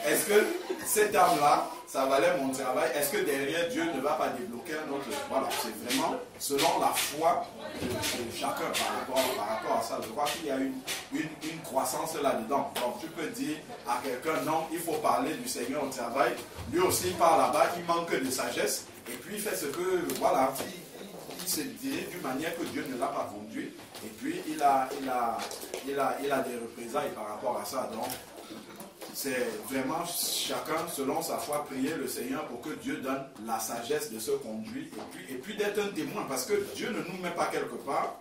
Est-ce que cette âme-là, ça valait mon travail? Est-ce que derrière Dieu ne va pas débloquer un autre? Voilà, c'est vraiment selon la foi de chacun par rapport à ça. Je crois qu'il y a une croissance là-dedans. Donc tu peux dire à quelqu'un, non, il faut parler du Seigneur au travail. Lui aussi, il part là-bas, il manque de sagesse. Et puis il fait ce que, voilà, il se dirige d'une manière que Dieu ne l'a pas conduit. Et puis il a des représailles par rapport à ça. Donc c'est vraiment chacun selon sa foi prier le Seigneur pour que Dieu donne la sagesse de se conduire et puis d'être un témoin, parce que Dieu ne nous met pas quelque part,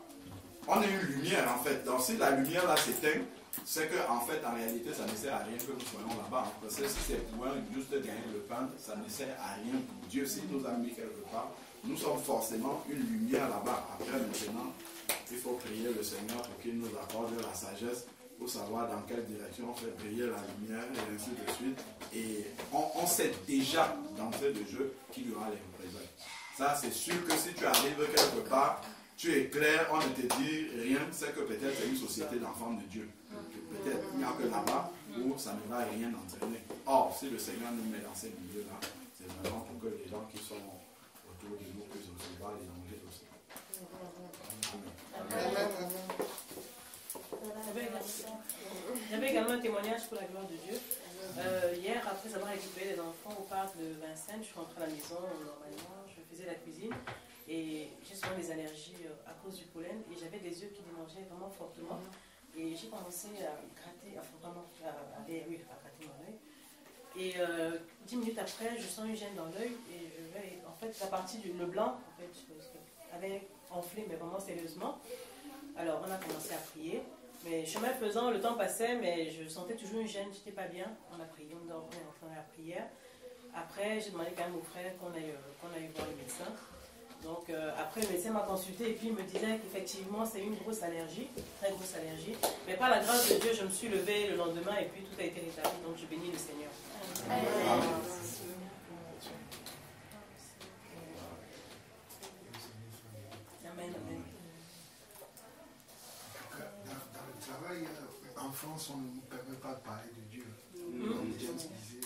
on est une lumière en fait. Donc si la lumière là s'éteint, c'est que en fait en réalité ça ne sert à rien que nous soyons là-bas, parce que si c'est pour juste gagner le pain, ça ne sert à rien pour Dieu. S'il nous a mis quelque part, nous sommes forcément une lumière là-bas. Après maintenant, il faut prier le Seigneur pour qu'il nous accorde la sagesse pour savoir dans quelle direction on fait briller la lumière et ainsi de suite. Et on sait déjà d'entrée de jeu qu'il y aura les représailles. Ça, c'est sûr que si tu arrives quelque part, tu es clair, on ne te dit rien, c'est que peut-être c'est une société d'enfants de Dieu. Peut-être il n'y a que là-bas où ça ne va rien entraîner. Or, si le Seigneur nous met dans ces milieux-là, c'est vraiment pour que les gens qui sont autour de nous puissent recevoir l'évangile aussi. Amen. J'avais également un témoignage pour la gloire de Dieu. Hier, après avoir récupéré les enfants au parc de Vincennes, je suis rentrée à la maison, normalement, je faisais la cuisine et j'ai souvent des allergies à cause du pollen et j'avais des yeux qui démangeaient vraiment fortement et j'ai commencé à gratter, enfin vraiment à gratter mon œil. Et 10 minutes après, je sens une gêne dans l'œil et en fait, la partie le blanc en fait, avait enflé, mais vraiment sérieusement. Alors, on a commencé à prier. Mais chemin faisant, le temps passait, mais je sentais toujours une gêne, je n'étais pas bien. On a prié, on est entré dans la prière. Après, j'ai demandé quand même au frère qu'on aille voir le médecin. Donc, après, le médecin m'a consulté et puis il me disait qu'effectivement, c'est une grosse allergie, très grosse allergie. Mais par la grâce de Dieu, je me suis levée le lendemain et puis tout a été rétabli. Donc, je bénis le Seigneur. Amen. En France, on ne nous permet pas de parler de Dieu. Comme James disait,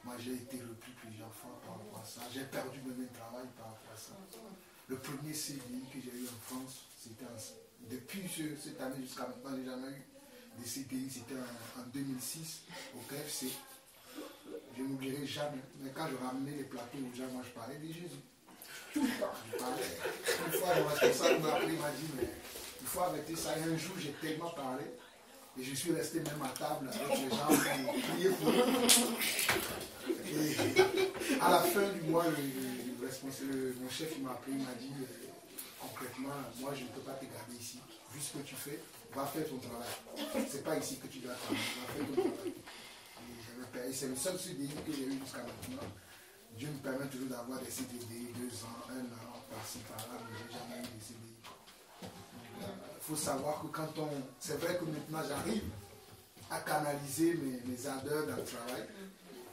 moi j'ai été repris plusieurs fois par rapport à ça. J'ai perdu même un travail par rapport à ça. Le premier CDI que j'ai eu en France, c'était depuis cette année jusqu'à maintenant, j'ai jamais eu des CDI. C'était en 2006 au KFC. Je n'oublierai jamais. Mais quand je ramenais les plateaux aux gens, moi je parlais de Jésus. Je parlais. Une fois, le responsable m'a appelé, il m'a dit, mais il faut arrêter ça. Et un jour, j'ai tellement parlé. Et je suis resté même à table avec les gens pour prier pour eux. Et à la fin du mois, mon chef il m'a appelé, il m'a dit concrètement, moi je ne peux pas te garder ici. Vu ce que tu fais, va faire ton travail. C'est pas ici que tu dois travailler, va faire ton travail. Et c'est le seul CDI que j'ai eu jusqu'à maintenant. Dieu me permet toujours d'avoir des CDI, 2 ans, 1 an, par-ci, par-là, mais je n'ai jamais eu de CDI. Il faut savoir que quand c'est vrai que maintenant j'arrive à canaliser mes ardeurs dans le travail.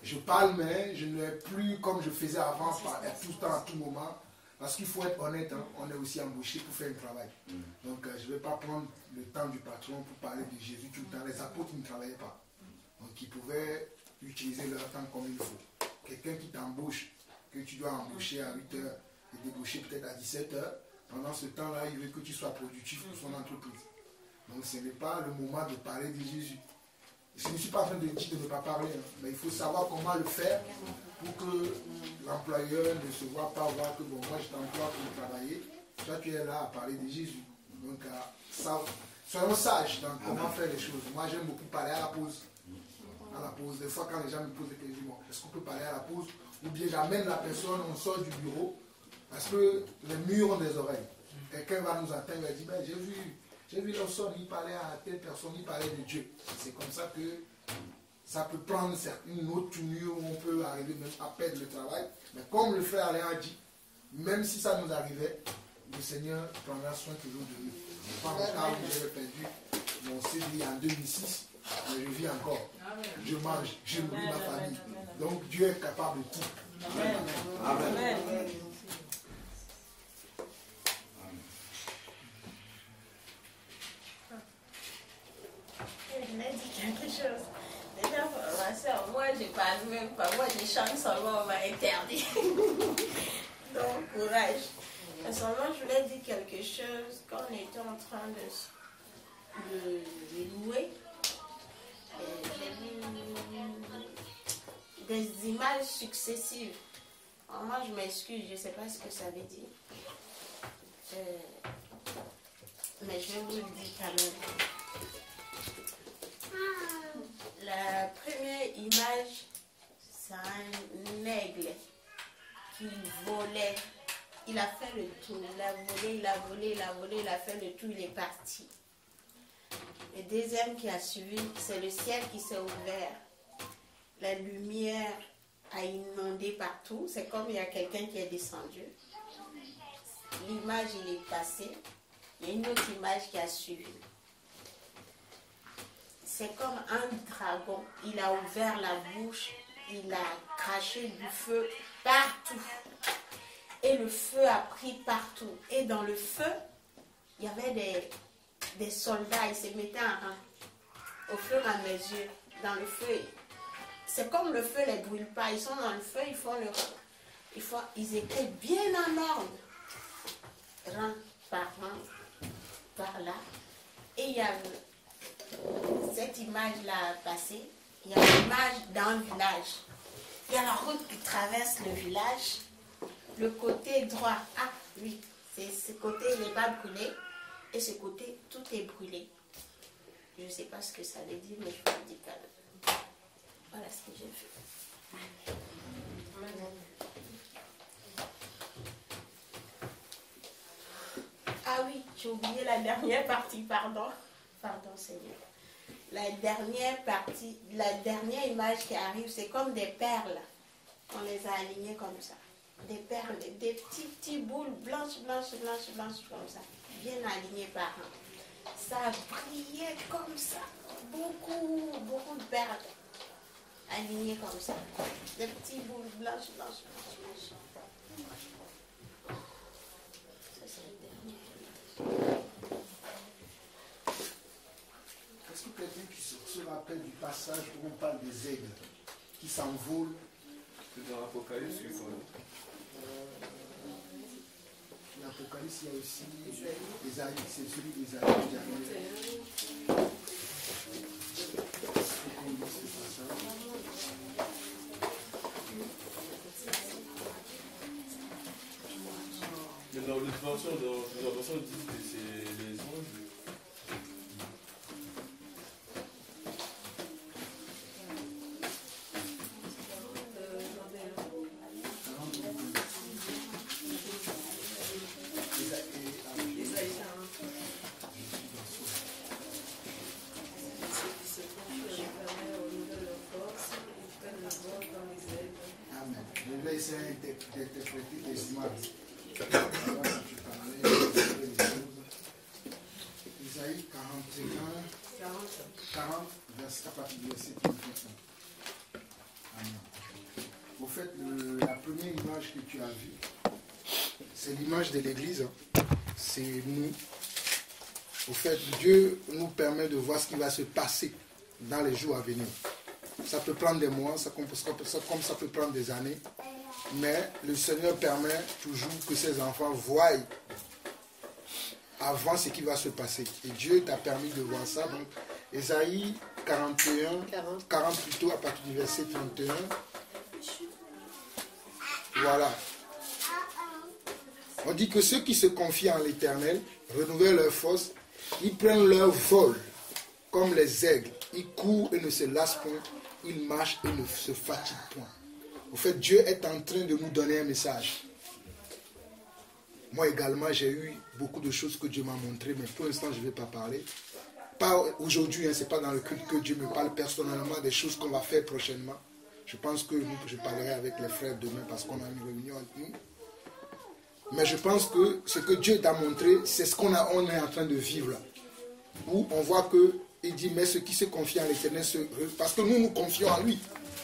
Je parle, mais je ne vais plus comme je faisais avant, tout le temps, à tout moment. Parce qu'il faut être honnête, hein, on est aussi embauché pour faire un travail. Donc je ne vais pas prendre le temps du patron pour parler de Jésus tout le temps. Les apôtres ne travaillaient pas. Donc ils pouvaient utiliser leur temps comme il faut. Quelqu'un qui t'embauche, que tu dois embaucher à 8 heures et débaucher peut-être à 17 heures, pendant ce temps-là, il veut que tu sois productif pour son entreprise. Donc ce n'est pas le moment de parler de Jésus. Je ne suis pas en train de dire de ne pas parler, hein, mais il faut savoir comment le faire pour que l'employeur ne se voit pas voir que bon, moi je t'emploie pour travailler, toi tu es là à parler de Jésus. Donc soyons sages dans comment faire les choses. Moi j'aime beaucoup parler à la pause. À la pause, des fois quand les gens me posent des questions, bon, est-ce qu'on peut parler à la pause? Ou bien j'amène la personne, on sort du bureau, parce que les murs ont des oreilles. Quelqu'un va nous entendre, il va dire, ben, j'ai vu l'Orson, il parlait à telle personne, il parlait de Dieu. C'est comme ça que ça peut prendre une autre tournure où on peut arriver même à perdre le travail. Mais comme le frère Alain a dit, même si ça nous arrivait, le Seigneur prendra soin toujours de nous. Je pense au cas où j'avais perdu mon CDI en 2006, mais je vis encore. Je mange, je nourris ma famille. Donc Dieu est capable de tout. Amen. Amen. Amen. Je voulais dire quelque chose. Déjà, ma soeur, moi, je parle même pas. Moi, je chante seulement, on m'a interdit. Donc, courage. Mais seulement, je voulais dire quelque chose. Quand on était en train de louer, j'ai vu des images successives. Alors, moi, je m'excuse, je ne sais pas ce que ça veut dire. Mais je vais vous le dire quand même. La première image, c'est un aigle qui volait. Il a fait le tour, il a volé, il a volé, il a volé, il a fait le tour, il est parti. Le deuxième qui a suivi, c'est le ciel qui s'est ouvert. La lumière a inondé partout. C'est comme il y a quelqu'un qui est descendu. L'image, il est passé. Il y a une autre image qui a suivi. C'est comme un dragon. Il a ouvert la bouche, il a craché du feu partout. Et le feu a pris partout. Et dans le feu, il y avait des soldats. Ils se mettaient en rang. Au fur et à mesure, dans le feu. C'est comme le feu ne les brûle pas. Ils sont dans le feu, ils font le rang. Ils étaient bien en ordre. Rang par là. Et il y a cette image-là passée. Il y a l'image d'un village. Il y a la route qui traverse le village. Le côté droit, ah oui, c'est ce côté, il n'est pas brûlé. Et ce côté, tout est brûlé. Je ne sais pas ce que ça veut dire, mais je vous le dis quand même. Voilà ce que j'ai vu. Ah oui, j'ai oublié la dernière partie, pardon. Pardon, Seigneur. La dernière partie, la dernière image qui arrive, c'est comme des perles. On les a alignées comme ça. Des perles, des petits boules blanches comme ça. Bien alignées par un. Ça brillait comme ça. Beaucoup de perles. Alignées comme ça. Des petits boules blanches. Ça, c'est le dernier. Est-ce que quelqu'un qui se rappelle du passage où on parle des aigles qui s'envolent? C'est dans l'Apocalypse, je crois. L'Apocalypse, il y a aussi Isaïe, c'est celui d'Isaïe qui arrive. Mais dans l'autre version, ils disent que c'est les anges. Je vais essayer d'interpréter des images. Isaïe 41, 40, à partir du verset 31. Amen. Au fait, la première image que tu as vue, c'est l'image de l'Église. C'est nous. Au fait, Dieu nous permet de voir ce qui va se passer dans les jours à venir. Ça peut prendre des mois, comme ça peut prendre des années. Mais le Seigneur permet toujours que ses enfants voient avant ce qui va se passer. Et Dieu t'a permis de voir ça. Donc, Ésaïe 40 plutôt, à partir du verset 31. Voilà. On dit que ceux qui se confient en l'Éternel renouvellent leur force, ils prennent leur vol comme les aigles. Ils courent et ne se lassent point, ils marchent et ne se fatiguent point. Au fait, Dieu est en train de nous donner un message. Moi également, j'ai eu beaucoup de choses que Dieu m'a montrées, mais pour l'instant, je ne vais pas parler. Pas aujourd'hui, ce n'est pas dans le culte que Dieu me parle personnellement des choses qu'on va faire prochainement. Je pense que je parlerai avec les frères demain parce qu'on a une réunion entre nous. Mais je pense que ce que Dieu t'a montré, c'est ce qu'on est en train de vivre là. Où on voit qu'il dit, mais ceux qui se confient en l'Éternel, parce que nous nous confions en lui.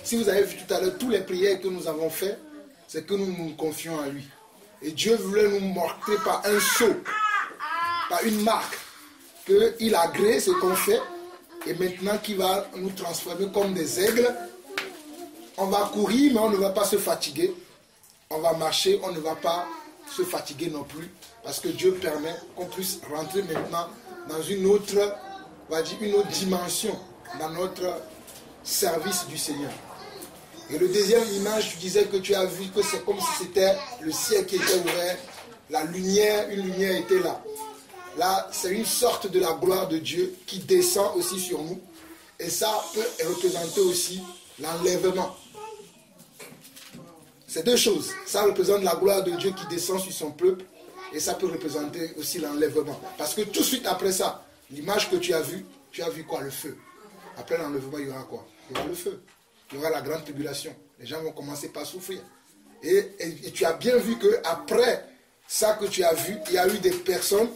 Si vous avez vu tout à l'heure, toutes les prières que nous avons faites, c'est que nous nous confions en lui. Et Dieu voulait nous montrer par un sceau, par une marque, qu'il a agréé ce qu'on fait, et maintenant qu'il va nous transformer comme des aigles. On va courir, mais on ne va pas se fatiguer. On va marcher, on ne va pas se fatiguer non plus, parce que Dieu permet qu'on puisse rentrer maintenant dans une autre, on va dire une autre dimension, dans notre service du Seigneur. Et le deuxième image, tu disais que tu as vu que c'est comme si c'était le ciel qui était ouvert, la lumière, une lumière était là. Là, c'est une sorte de la gloire de Dieu qui descend aussi sur nous. Et ça peut représenter aussi l'enlèvement. C'est deux choses. Ça représente la gloire de Dieu qui descend sur son peuple. Et ça peut représenter aussi l'enlèvement. Parce que tout de suite après ça, l'image que tu as vue quoi? Le feu. Après l'enlèvement, il y aura quoi? Il y aura le feu. Il y aura la grande tribulation. Les gens vont commencer par souffrir. Et tu as bien vu qu'après ça que tu as vu, il y a eu des personnes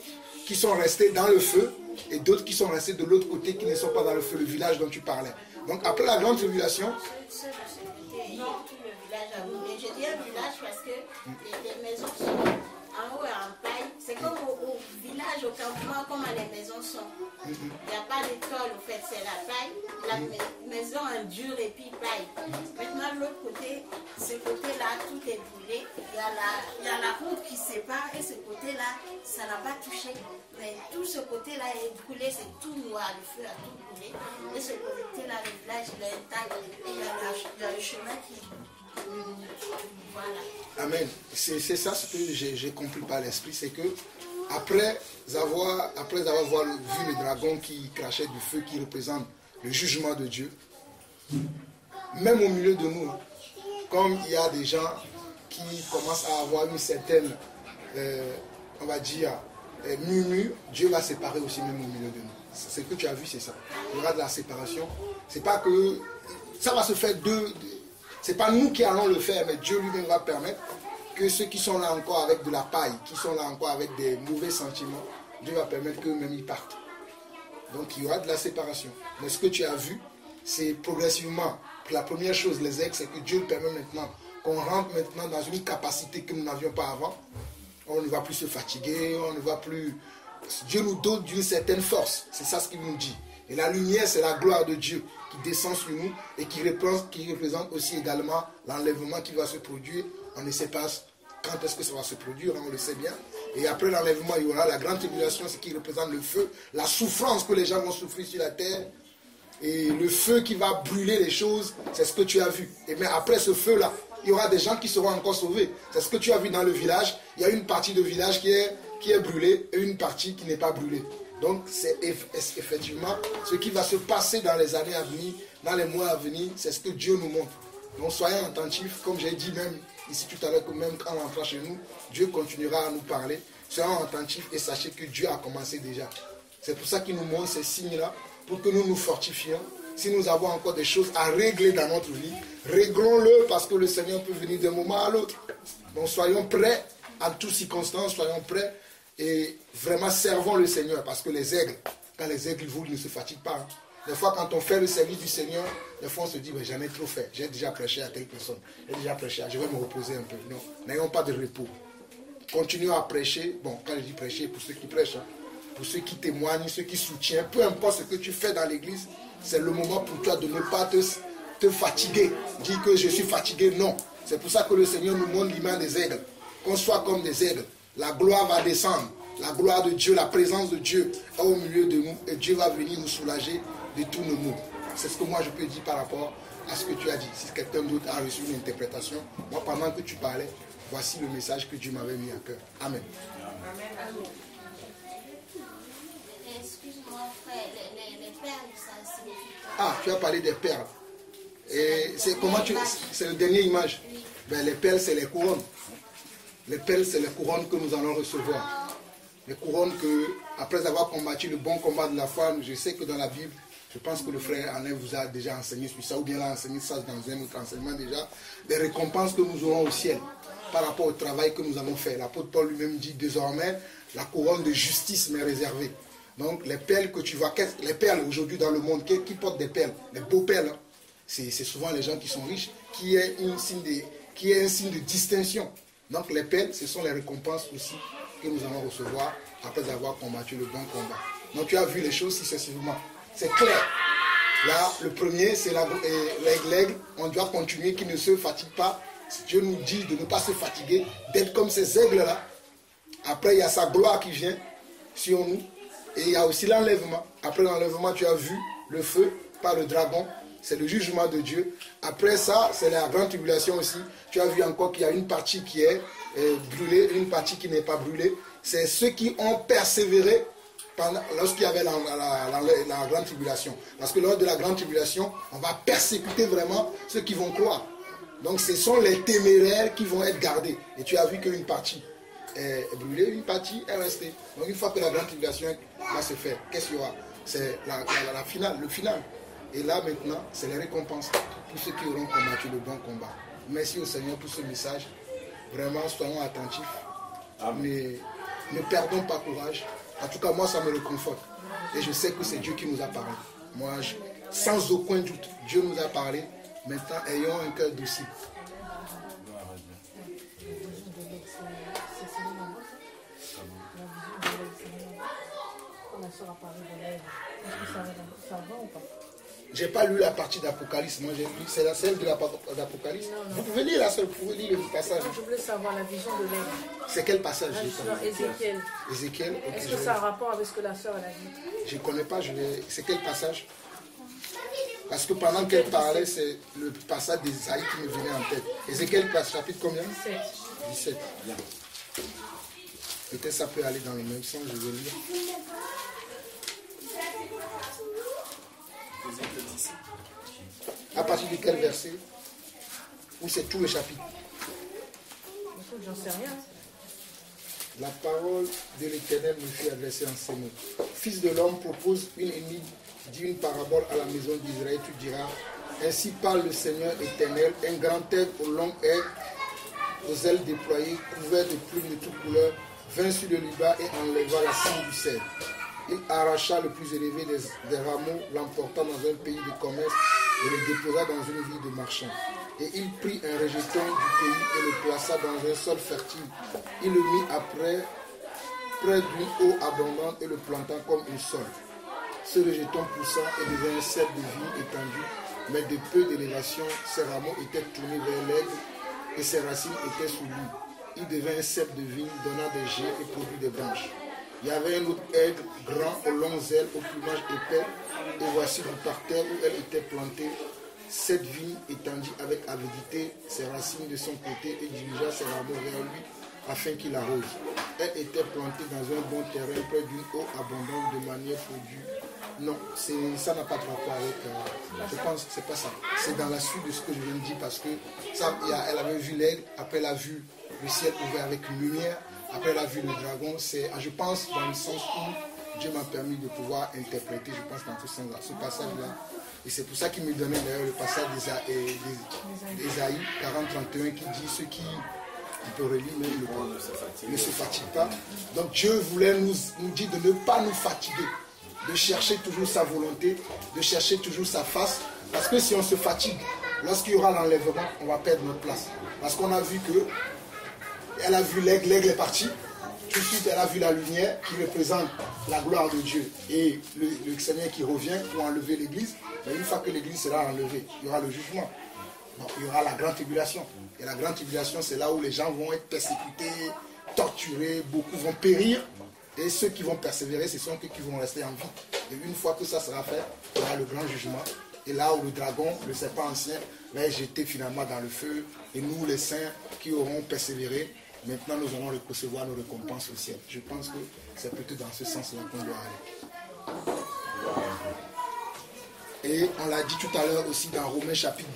qui sont restées dans le feu et d'autres qui sont restées de l'autre côté qui ne sont pas dans le feu, le village dont tu parlais. Donc après la grande tribulation... Mais je dis un village parce que les maisons sont en haut et en paille. C'est comme au village, au campement, comment les maisons sont. Il n'y a pas d'école, au fait, c'est la paille. La maison en dur et puis paille. Maintenant, l'autre côté, ce côté-là, tout est brûlé. Il y a la route qui sépare et ce côté-là, ça n'a pas touché. Mais tout ce côté-là est brûlé, c'est tout noir, le feu a tout brûlé. Et ce côté-là, le village, il est intact. Et il y a le chemin qui... Voilà. Amen. C'est ça ce que j'ai compris par l'esprit, c'est que après avoir vu le dragon qui crachait du feu, qui représente le jugement de Dieu, même au milieu de nous, comme il y a des gens qui commencent à avoir une certaine, on va dire, murmure, Dieu va séparer aussi même au milieu de nous. Ce que tu as vu, c'est ça. Il y aura de la séparation. C'est pas que ça va se faire c'est pas nous qui allons le faire, mais Dieu lui-même va permettre que ceux qui sont là encore avec de la paille, qui sont là encore avec des mauvais sentiments, Dieu va permettre qu'eux-mêmes ils partent. Donc il y aura de la séparation. Mais ce que tu as vu, c'est progressivement. La première chose, les ex, c'est que Dieu permet maintenant qu'on rentre maintenant dans une capacité que nous n'avions pas avant. On ne va plus se fatiguer, on ne va plus... Dieu nous donne d'une certaine force. C'est ça ce qu'il nous dit. Et la lumière, c'est la gloire de Dieu qui descend sur nous et qui représente aussi également l'enlèvement qui va se produire. On ne sait pas quand est-ce que ça va se produire, on le sait bien. Et après l'enlèvement, il y aura la grande tribulation, ce qui représente le feu, la souffrance que les gens vont souffrir sur la terre. Et le feu qui va brûler les choses, c'est ce que tu as vu. Et mais après ce feu-là, il y aura des gens qui seront encore sauvés. C'est ce que tu as vu dans le village. Il y a une partie du village qui est brûlée et une partie qui n'est pas brûlée. Donc c'est effectivement ce qui va se passer dans les années à venir, dans les mois à venir, c'est ce que Dieu nous montre. Donc soyons attentifs, comme j'ai dit même ici tout à l'heure, que même quand on rentre chez nous, Dieu continuera à nous parler. Soyons attentifs et sachez que Dieu a commencé déjà. C'est pour ça qu'il nous montre ces signes-là, pour que nous nous fortifions. Si nous avons encore des choses à régler dans notre vie, réglons-le parce que le Seigneur peut venir d'un moment à l'autre. Donc soyons prêts à toutes circonstances, soyons prêts et vraiment servons le Seigneur parce que les aigles, quand les aigles volent, ils ne se fatiguent pas. Hein. Des fois, quand on fait le service du Seigneur, des fois on se dit, j'en ai trop fait. J'ai déjà prêché à telle personne. J'ai déjà prêché, je vais me reposer un peu. Non, n'ayons pas de repos. Continuons à prêcher. Bon, quand je dis prêcher, pour ceux qui prêchent, hein, pour ceux qui témoignent, ceux qui soutiennent, peu importe ce que tu fais dans l'église, c'est le moment pour toi de ne pas te fatiguer. Dire que je suis fatigué, non. C'est pour ça que le Seigneur nous montre l'image des aigles. Qu'on soit comme des aigles. La gloire va descendre. La gloire de Dieu, la présence de Dieu est au milieu de nous. Et Dieu va venir nous soulager de tous nos maux. C'est ce que moi je peux dire par rapport à ce que tu as dit. Si quelqu'un d'autre a reçu une interprétation, moi pendant que tu parlais, voici le message que Dieu m'avait mis à cœur. Amen. Amen. Excuse-moi frère, les perles, ça signifie quoi? Ah, tu as parlé des perles. Et c'est comment c'est la dernière image. Oui. Ben, les perles, c'est les couronnes. Les perles, c'est les couronnes que nous allons recevoir. Les couronnes que, après avoir combattu le bon combat de la foi, je sais que dans la Bible, je pense que le frère Alain vous a déjà enseigné sur ça, ou bien l'a enseigné ça dans un autre enseignement déjà, des récompenses que nous aurons au ciel par rapport au travail que nous avons fait. L'apôtre Paul lui-même dit désormais, la couronne de justice m'est réservée. Donc les perles que tu vois, les perles aujourd'hui dans le monde, qui portent des perles, des beaux perles, hein, c'est souvent les gens qui sont riches, qui est un signe de distinction. Donc les perles, ce sont les récompenses aussi que nous allons recevoir après avoir combattu le bon combat. Donc tu as vu les choses successivement. C'est clair. Là, le premier, c'est l'aigle. On doit continuer, qui ne se fatigue pas. Dieu nous dit de ne pas se fatiguer, d'être comme ces aigles-là. Après, il y a sa gloire qui vient sur nous. Et il y a aussi l'enlèvement. Après l'enlèvement, tu as vu le feu par le dragon. C'est le jugement de Dieu. Après ça, c'est la grande tribulation aussi. Tu as vu encore qu'il y a une partie qui est brûlée, une partie qui n'est pas brûlée. C'est ceux qui ont persévéré lorsqu'il y avait la grande tribulation. Parce que lors de la grande tribulation, on va persécuter vraiment ceux qui vont croire. Donc ce sont les téméraires qui vont être gardés. Et tu as vu qu'une partie est brûlée, une partie est restée. Donc une fois que la grande tribulation va se faire, qu'est-ce qu'il y aura? C'est la finale, le final. Et là maintenant, c'est les récompenses pour ceux qui auront combattu le bon combat. Merci au Seigneur pour ce message. Vraiment, soyons attentifs. Ne perdons pas courage. En tout cas, moi, ça me réconforte. Et je sais que c'est Dieu qui nous a parlé. Moi, sans aucun doute, Dieu nous a parlé. Maintenant, ayons un cœur docile. J'ai pas lu la partie d'Apocalypse. Moi, j'ai lu, c'est la celle de l'Apocalypse. Vous pouvez lire la seule, vous pouvez lire le passage. Non, je voulais savoir la vision de l'aigle. C'est quel passage? Ézéchiel. Ézéchiel. Okay, est-ce que ça a un rapport avec ce que la sœur a dit? Je ne connais pas. C'est quel passage? Parce que pendant qu'elle parlait, c'est le passage d'Ésaïe qui me venait en tête. Ézéchiel, chapitre combien? 17. 17. Bien. Peut-être ça peut aller dans le même sens, je vais lire. À partir de quel verset? Ou c'est tout le chapitre? J'en sais rien. La parole de l'Éternel me fut adressée en ces mots. Fils de l'homme, propose une énigme, dit une parabole à la maison d'Israël. Tu diras, ainsi parle le Seigneur éternel, un grand aigle aux longues ailes, aux ailes déployées, couvert de plumes de toutes couleurs, vint sur le Liban et enleva la cime du cèdre. Il arracha le plus élevé des rameaux, l'emporta dans un pays de commerce et le déposa dans une ville de marchands. Et il prit un rejeton du pays et le plaça dans un sol fertile. Il le mit après près d'une eau abondante et le planta comme une sol. Ce rejeton poussa et devint un cèdre de vigne étendu, mais de peu d'élévation, ses rameaux étaient tournés vers l'aigle et ses racines étaient sous lui. Il devint un cèdre de vigne, donnant des jets et produit des branches. Il y avait un autre aigle, grand, aux longues ailes, au plumage épais, et voici du parterre où elle était plantée, cette vigne étendue avec avidité, ses racines de son côté, et dirigea ses rameaux vers lui, afin qu'il arrose. Elle était plantée dans un bon terrain, près d'une eau abondante, de manière produit. Non, ça n'a pas de rapport avec... je pense que c'est pas ça. C'est dans la suite de ce que je viens de dire, parce que ça, elle avait vu l'aigle, après elle a vu le ciel ouvert avec une lumière, après elle a vu le dragon. C'est, je pense, dans le sens où Dieu m'a permis de pouvoir interpréter, je pense, dans ce sens-là, ce passage-là. Et c'est pour ça qu'il me donnait d'ailleurs le passage d'Ésaïe 40-31 qui dit ceux qui, on peut relire même, ne se fatiguent pas. Donc Dieu voulait nous dire de ne pas nous fatiguer. de chercher toujours sa volonté, de chercher toujours sa face. Parce que si on se fatigue, lorsqu'il y aura l'enlèvement, on va perdre notre place. Parce qu'on a vu que elle a vu l'aigle, l'aigle est parti. Tout de suite, elle a vu la lumière qui représente la gloire de Dieu et le Seigneur qui revient pour enlever l'église. Mais une fois que l'église sera enlevée, il y aura le jugement. Donc, il y aura la grande tribulation. Et la grande tribulation, c'est là où les gens vont être persécutés, torturés, beaucoup vont périr. Et ceux qui vont persévérer, ce sont ceux qui vont rester en vie. Et une fois que ça sera fait, il y aura le grand jugement. Et là où le dragon, le serpent ancien, va être jeté finalement dans le feu. Et nous, les saints qui auront persévéré, maintenant nous allons recevoir nos récompenses au ciel. Je pense que c'est plutôt dans ce sens-là qu'on doit aller. Et on l'a dit tout à l'heure aussi dans Romains chapitre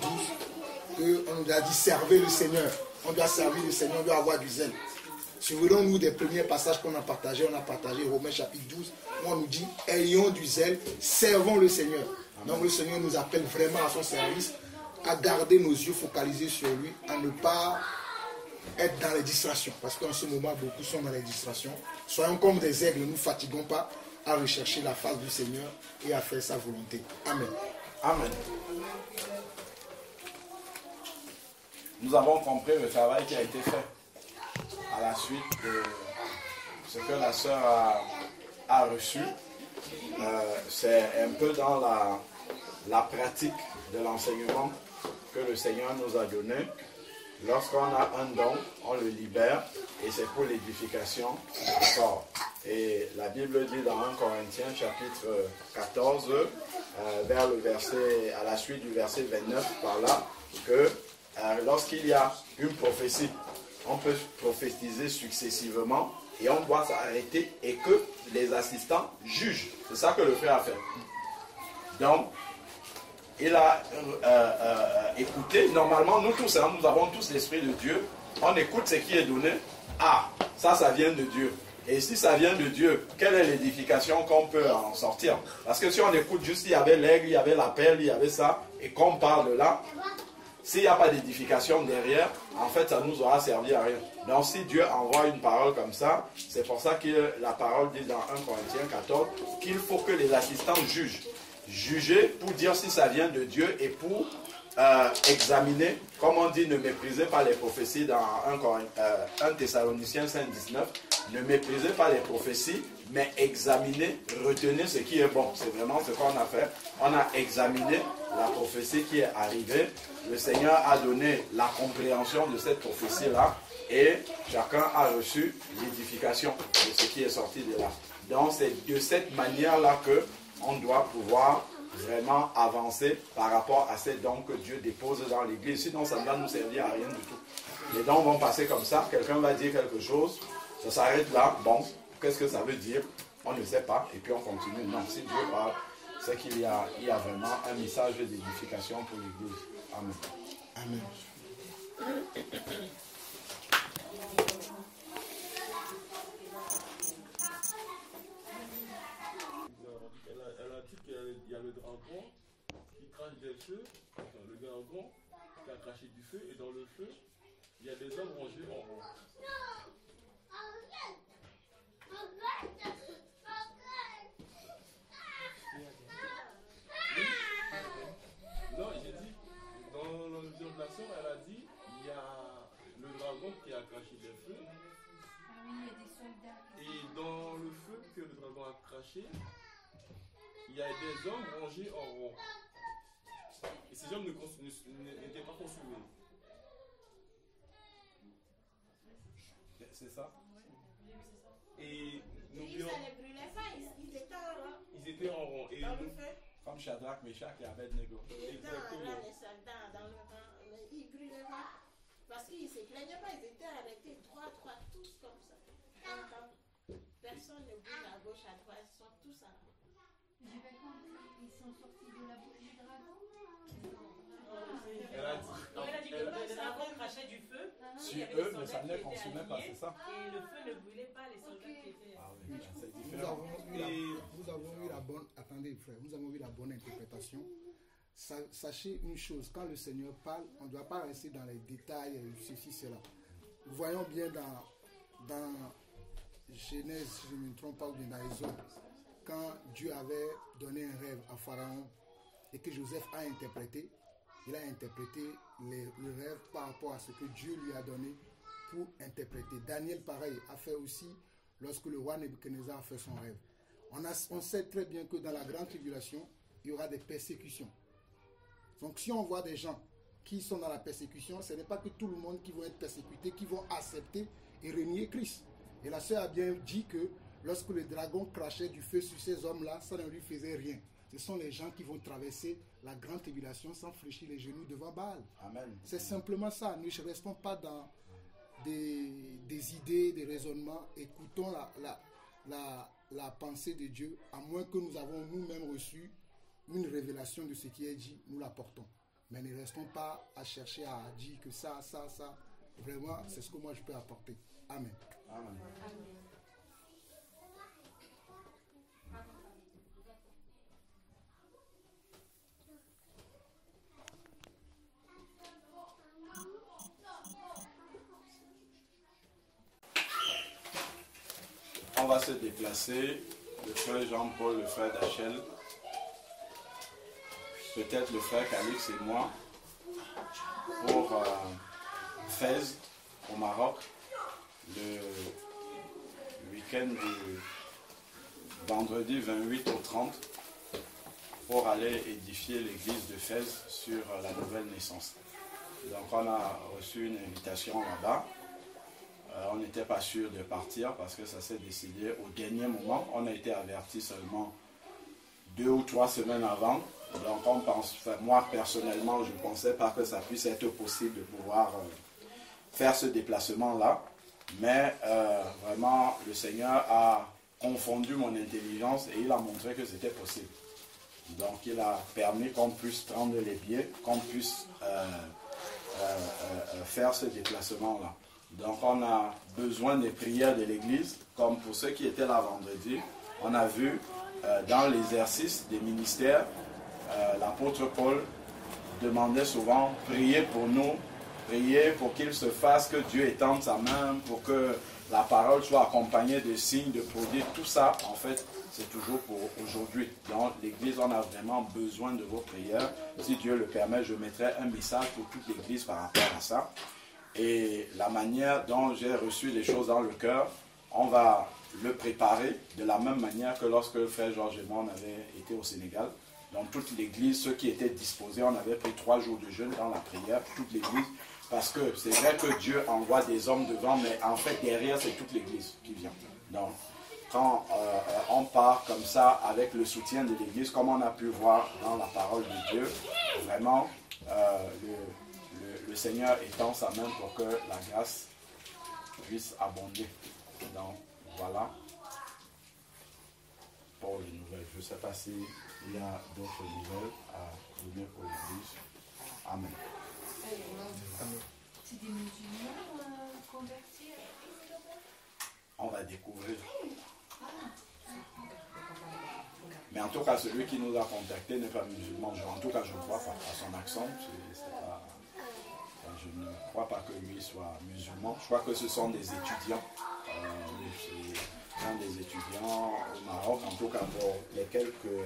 12, qu'on nous a dit servez le Seigneur. On doit servir le Seigneur, on doit avoir du zèle. Souvenons-nous des premiers passages qu'on a partagés. On a partagé Romains chapitre 12, où on nous dit ayons du zèle, servons le Seigneur. Donc le Seigneur nous appelle vraiment à son service, à garder nos yeux focalisés sur lui, à ne pas être dans les distractions. Parce qu'en ce moment, beaucoup sont dans les distractions. Soyons comme des aigles, ne nous fatiguons pas à rechercher la face du Seigneur et à faire sa volonté. Amen. Amen. Nous avons compris le travail qui a été fait à la suite de ce que la sœur a reçu. C'est un peu dans la pratique de l'enseignement que le Seigneur nous a donné. Lorsqu'on a un don, on le libère et c'est pour l'édification du corps. Et la Bible dit dans 1 Corinthiens chapitre 14, vers le verset, à la suite du verset 29 par là, que lorsqu'il y a une prophétie, on peut prophétiser successivement et on doit s'arrêter et que les assistants jugent. C'est ça que le frère a fait. Donc, il a écouté. Normalement, nous tous, nous avons tous l'Esprit de Dieu. On écoute ce qui est donné. Ah, ça vient de Dieu. Et si ça vient de Dieu, quelle est l'édification qu'on peut en sortir? Parce que si on écoute juste, il y avait l'aigle, il y avait la perle, il y avait ça, et qu'on parle là, s'il n'y a pas d'édification derrière, en fait, ça nous aura servi à rien. Donc, si Dieu envoie une parole comme ça, c'est pour ça que la parole dit dans 1 Corinthiens 14 qu'il faut que les assistants jugent. Juger pour dire si ça vient de Dieu et pour examiner, comme on dit, ne méprisez pas les prophéties dans 1 Thessaloniciens 5,19, ne méprisez pas les prophéties, mais examinez, retenez ce qui est bon. C'est vraiment ce qu'on a fait. On a examiné la prophétie qui est arrivée. Le Seigneur a donné la compréhension de cette prophétie-là et chacun a reçu l'édification de ce qui est sorti de là. Donc c'est de cette manière-là que on doit pouvoir vraiment avancer par rapport à ces dons que Dieu dépose dans l'église. Sinon, ça ne va nous servir à rien du tout. Les dons vont passer comme ça. Quelqu'un va dire quelque chose. Ça s'arrête là. Bon, qu'est-ce que ça veut dire? On ne sait pas. Et puis on continue. Non, si Dieu parle, c'est qu'il y a vraiment un message d'édification pour l'église. Amen. Amen. Il y a le dragon qui crache des feux, enfin, le dragon qui a craché du feu, et dans le feu, il y a des hommes rangés en rond. Non, j'ai dit, dans le vision de la sœur, elle a dit, il y a le dragon qui a craché des feux, et dans le feu que le dragon a craché, il y a des hommes rangés en rond. Et ces hommes n'étaient pas consumés. C'est ça? Et L'église, ça ne brûlait pas, ils étaient en rond. ils étaient en rond. Et Dans le feu. Comme Shadrach, Meshach et Abednego. Ils étaient là, les soldats, dans le vent, mais ils ne brûlaient pas. Parce qu'ils ne se plaignaient pas, ils étaient arrêtés droit, tous comme ça. Personne ne bouge à gauche, à droite, ils sont tous en rond. J'ai pas compris, ils sont sortis de la bouche du dragon. Elle a dit que le dragon crachait du feu. Sur eux, mais ça ne les consumait pas, c'est ça? Et le feu ne brûlait pas les soldats qui étaient. Ah oui, c'est Nous différent. avons eu la bonne, attendez frère, nous avons eu la bonne interprétation. Sachez une chose, quand le Seigneur parle, on ne doit pas rester dans les détails, ceci, cela. Voyons bien dans Genèse, si je ne me trompe pas, ou bien dans Exode, quand Dieu avait donné un rêve à Pharaon et que Joseph a interprété, il a interprété le rêve par rapport à ce que Dieu lui a donné pour interpréter. Daniel, pareil, a fait aussi lorsque le roi Nebuchadnezzar a fait son rêve. On sait très bien que dans la grande tribulation, il y aura des persécutions. Donc si on voit des gens qui sont dans la persécution, ce n'est pas que tout le monde qui vont être persécutés, qui vont accepter et renier Christ. Et la sœur a bien dit que lorsque le dragon crachait du feu sur ces hommes-là, ça ne lui faisait rien. Ce sont les gens qui vont traverser la grande tribulation sans fléchir les genoux devant Baal. Amen. C'est simplement ça. Nous ne restons pas dans des idées, des raisonnements. Écoutons la pensée de Dieu, à moins que nous avons nous-mêmes reçu une révélation de ce qui est dit, nous l'apportons. Mais ne restons pas à chercher à dire que ça. Vraiment, c'est ce que moi je peux apporter. Amen. Amen. On va se déplacer, le frère Jean-Paul, le frère Dachel, peut-être le frère Calix et moi, pour Fès, au Maroc, le week-end du vendredi 28 au 30, pour aller édifier l'église de Fès sur la nouvelle naissance. Donc on a reçu une invitation là-bas. On n'était pas sûr de partir parce que ça s'est décidé au dernier moment. On a été averti seulement 2 ou 3 semaines avant. Donc on pense, moi personnellement, je ne pensais pas que ça puisse être possible de pouvoir faire ce déplacement-là. Mais vraiment, le Seigneur a confondu mon intelligence et il a montré que c'était possible. Donc il a permis qu'on puisse prendre les billets, qu'on puisse faire ce déplacement-là. Donc on a besoin des prières de l'église, comme pour ceux qui étaient là vendredi. On a vu dans l'exercice des ministères, l'apôtre Paul demandait souvent, priez pour nous, priez pour qu'il se fasse, que Dieu étende sa main, pour que la parole soit accompagnée de signes, de prodiges. Tout ça, en fait, c'est toujours pour aujourd'hui. Dans l'église, on a vraiment besoin de vos prières. Si Dieu le permet, je mettrai un message pour toute l'église par rapport à ça. Et la manière dont j'ai reçu les choses dans le cœur, on va le préparer de la même manière que lorsque le frère Georges et moi on avait été au Sénégal. Donc toute l'église, ceux qui étaient disposés, on avait pris 3 jours de jeûne dans la prière, toute l'église. Parce que c'est vrai que Dieu envoie des hommes devant, mais en fait derrière c'est toute l'église qui vient. Donc quand on part comme ça avec le soutien de l'église, comme on a pu voir dans la parole de Dieu, vraiment le Seigneur étend sa main pour que la grâce puisse abonder. Donc, voilà pour les nouvelles. Je ne sais pas s'il y a d'autres nouvelles à donner pour l'église. Amen. C'est des musulmans convertis. On va découvrir. Mais en tout cas, celui qui nous a contactés n'est pas musulman. En tout cas, je ne crois pas. À son accent, c'est pas... Je ne crois pas que lui soit musulman. Je crois que ce sont des étudiants. Ce sont des étudiants au Maroc, en tout cas pour les quelques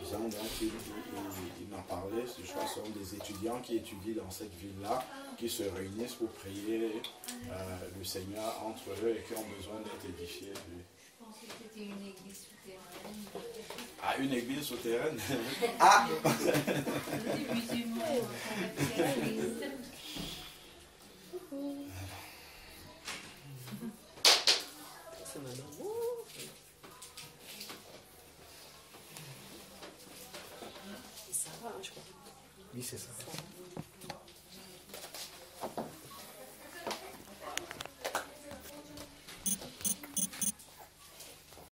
gens dont il m'a parlé. Je crois que ce sont des étudiants qui étudient dans cette ville-là, qui se réunissent pour prier le Seigneur entre eux et qui ont besoin d'être édifiés. Je pensais que c'était une église souterraine. Ah, une église souterraine. Ah. Des musulmans convertis à l'église. Ça va, je crois. Oui, c'est ça.